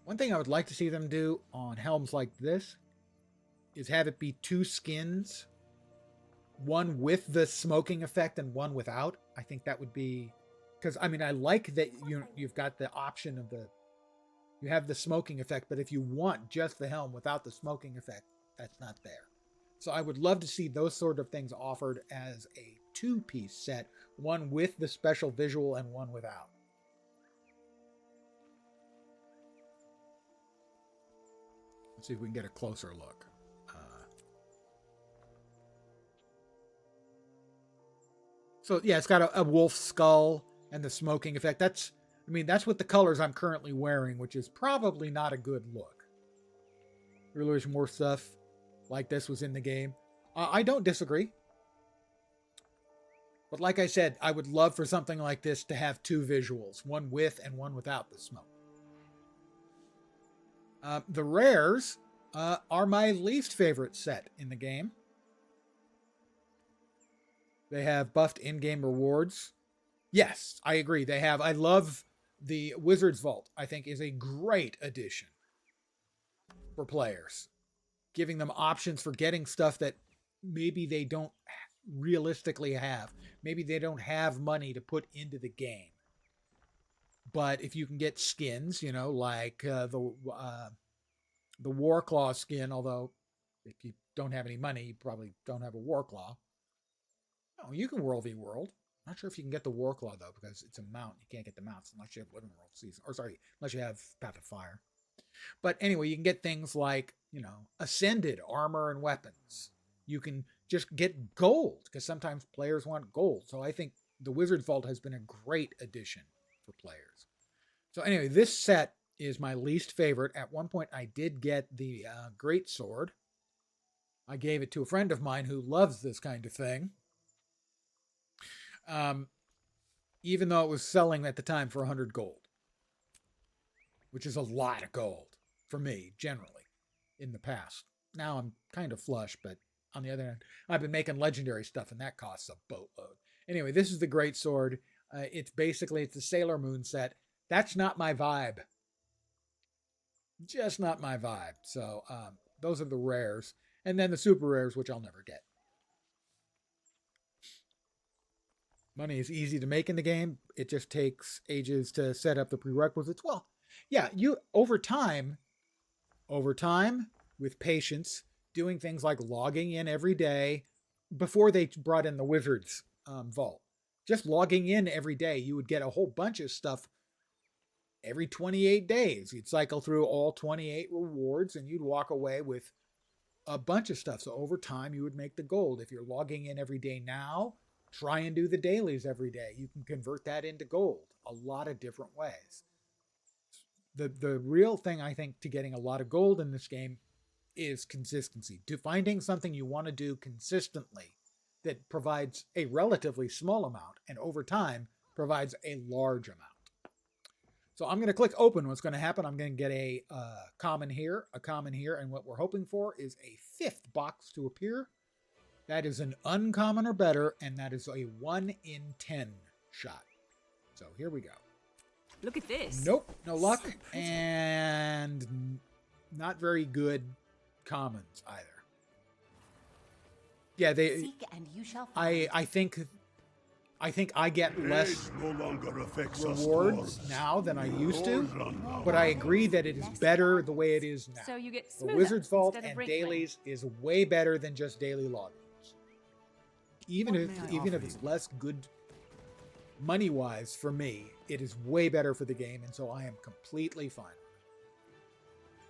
One thing I would like to see them do on helms like this is have it be 2 skins. One with the smoking effect and one without. I think that would be... Because, I mean, I like that you've got the option of the... You have the smoking effect, but if you want just the helm without the smoking effect, that's not there. So I would love to see those sort of things offered as a 2-piece set, one with the special visual and one without. Let's see if we can get a closer look. So yeah, it's got a wolf skull and the smoking effect. That's what the colors I'm currently wearing, which is probably not a good look. Really wish more stuff like this was in the game. I don't disagree. But like I said, I would love for something like this to have 2 visuals, one with and one without the smoke. The rares are my least favorite set in the game. They have buffed in-game rewards. Yes, I agree. They have. I love the Wizard's Vault. I think is a great addition for players, giving them options for getting stuff that maybe they don't realistically have. Maybe they don't have money to put into the game. But if you can get skins, like the Warclaw skin, although if you don't have any money, you probably don't have a Warclaw. Oh, you can World v World. Not sure if you can get the Warclaw, though, because it's a mount. You can't get the mounts unless you have Living World Season. Or, sorry, unless you have Path of Fire. But anyway, you can get things like, Ascended armor and weapons. You can just get gold, because sometimes players want gold. So I think the Wizard's Vault has been a great addition for players. So anyway, this set is my least favorite. At one point, I did get the Great Sword. I gave it to a friend of mine who loves this kind of thing. Even though it was selling at the time for 100 gold, which is a lot of gold for me, generally, in the past. Now I'm kind of flush, but on the other hand, I've been making legendary stuff, and that costs a boatload. Anyway, this is the Great Sword. It's the Sailor Moon set. That's not my vibe. Just not my vibe. So those are the rares. And then the super rares, which I'll never get. Money is easy to make in the game. It just takes ages to set up the prerequisites. Well, yeah, over time, with patience, doing things like logging in every day before they brought in the Wizard's Vault. Just logging in every day, you would get a whole bunch of stuff every 28 days. You'd cycle through all 28 rewards, and you'd walk away with a bunch of stuff. So over time, you would make the gold. If you're logging in every day now, try and do the dailies every day. You can convert that into gold a lot of different ways. The real thing, I think, to getting a lot of gold in this game is consistency. To finding something you want to do consistently that provides a relatively small amount and over time provides a large amount. So I'm going to click open. What's going to happen, I'm going to get a common here, and what we're hoping for is a 5th box to appear. That is an uncommon or better, and that is a 1 in 10 shot. So here we go. Look at this. Nope, no luck, and not very good commons either. Yeah, Seek and you shall find. I think I get less rewards now than I used to, but I agree that it is better the way it is now. So you get The smoother Wizard's Vault instead of and wrinkling. dailies is way better than just daily logins. Even if it's less good money-wise for me, it is way better for the game, and so I am completely fine with it.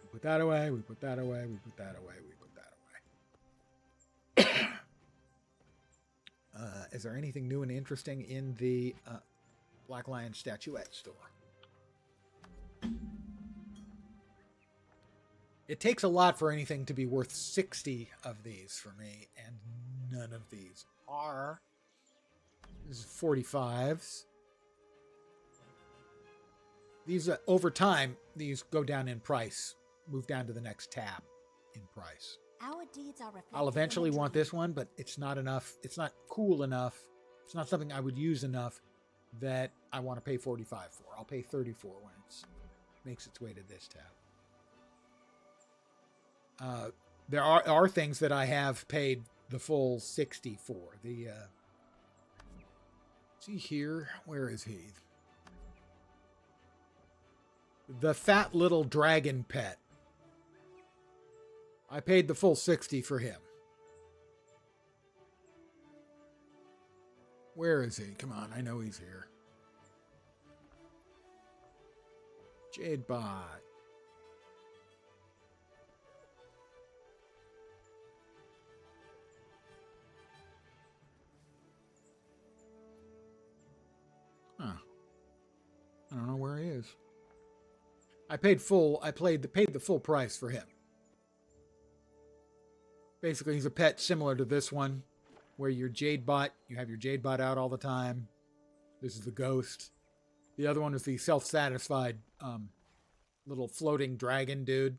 We put that away, we put that away, we put that away, we put that away. Is there anything new and interesting in the Black Lion statuette store? It takes a lot for anything to be worth 60 of these for me, and none of these are. This is 45s. These, over time, these go down in price, move down to the next tab in price. Our deeds are reflected I'll eventually in the want this one, but it's not enough. It's not cool enough. It's not something I would use enough that I want to pay 45 for. I'll pay 34 when it makes its way to this tab. There are things that I have paid the full 60 for. The see here, where is he? The fat little dragon pet. I paid the full 60 for him. Where is he? Come on, I know he's here. Jade Bot. Huh. I don't know where he is. I paid the full price for him. Basically, he's a pet similar to this one, where your Jade Bot, you have your Jade Bot out all the time. This is the ghost. The other one is the self-satisfied little floating dragon dude,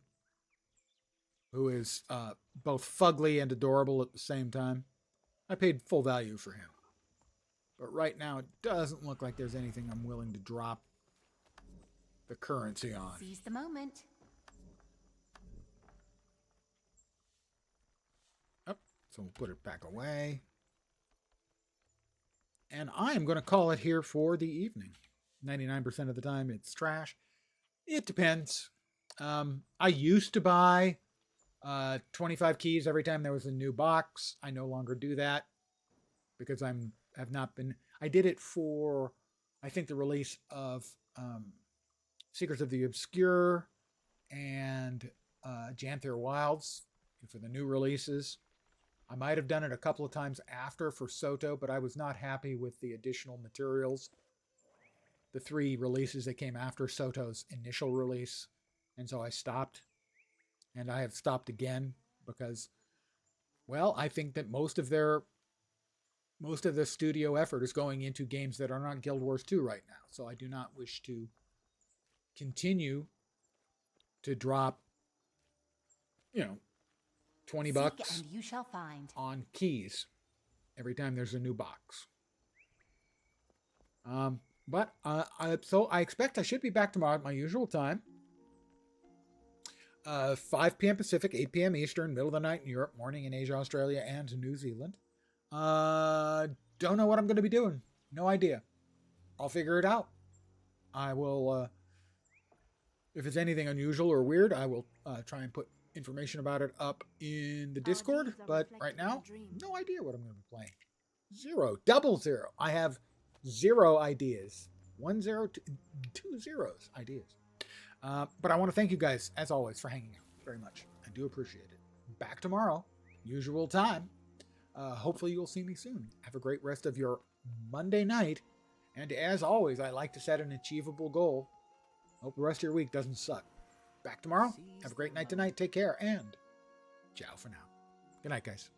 who is both fugly and adorable at the same time. I paid full value for him. But right now, it doesn't look like there's anything I'm willing to drop the currency on. Seize the moment. So we'll put it back away. And I'm going to call it here for the evening. 99% of the time it's trash. It depends. I used to buy 25 keys every time there was a new box. I no longer do that because I did it for, I think, the release of Secrets of the Obscure and Janther Wilds for the new releases. I might have done it a couple of times after for Soto, but I was not happy with the additional materials. The 3 releases that came after Soto's initial release. And so I stopped. And I have stopped again because, well, I think that most of the studio effort is going into games that are not Guild Wars 2 right now. So I do not wish to continue to drop, 20 bucks Seek and you shall find. on keys every time there's a new box. So I expect I should be back tomorrow at my usual time. 5 p.m. Pacific, 8 p.m. Eastern, middle of the night in Europe, morning in Asia, Australia, and New Zealand. Don't know what I'm going to be doing. No idea. I'll figure it out. I will, if it's anything unusual or weird, I will try and put information about it up in the Discord. But right now, no idea what I'm going to be playing. 0. I have 0 ideas. 1 0, 2 zeros ideas. But I want to thank you guys, as always, for hanging out very much. I do appreciate it. back tomorrow, usual time. Hopefully you'll see me soon. Have a great rest of your Monday night. And as always, I like to set an achievable goal. Hope the rest of your week doesn't suck. Back tomorrow. Have a great night tonight. Take care. And ciao for now. Good night, guys.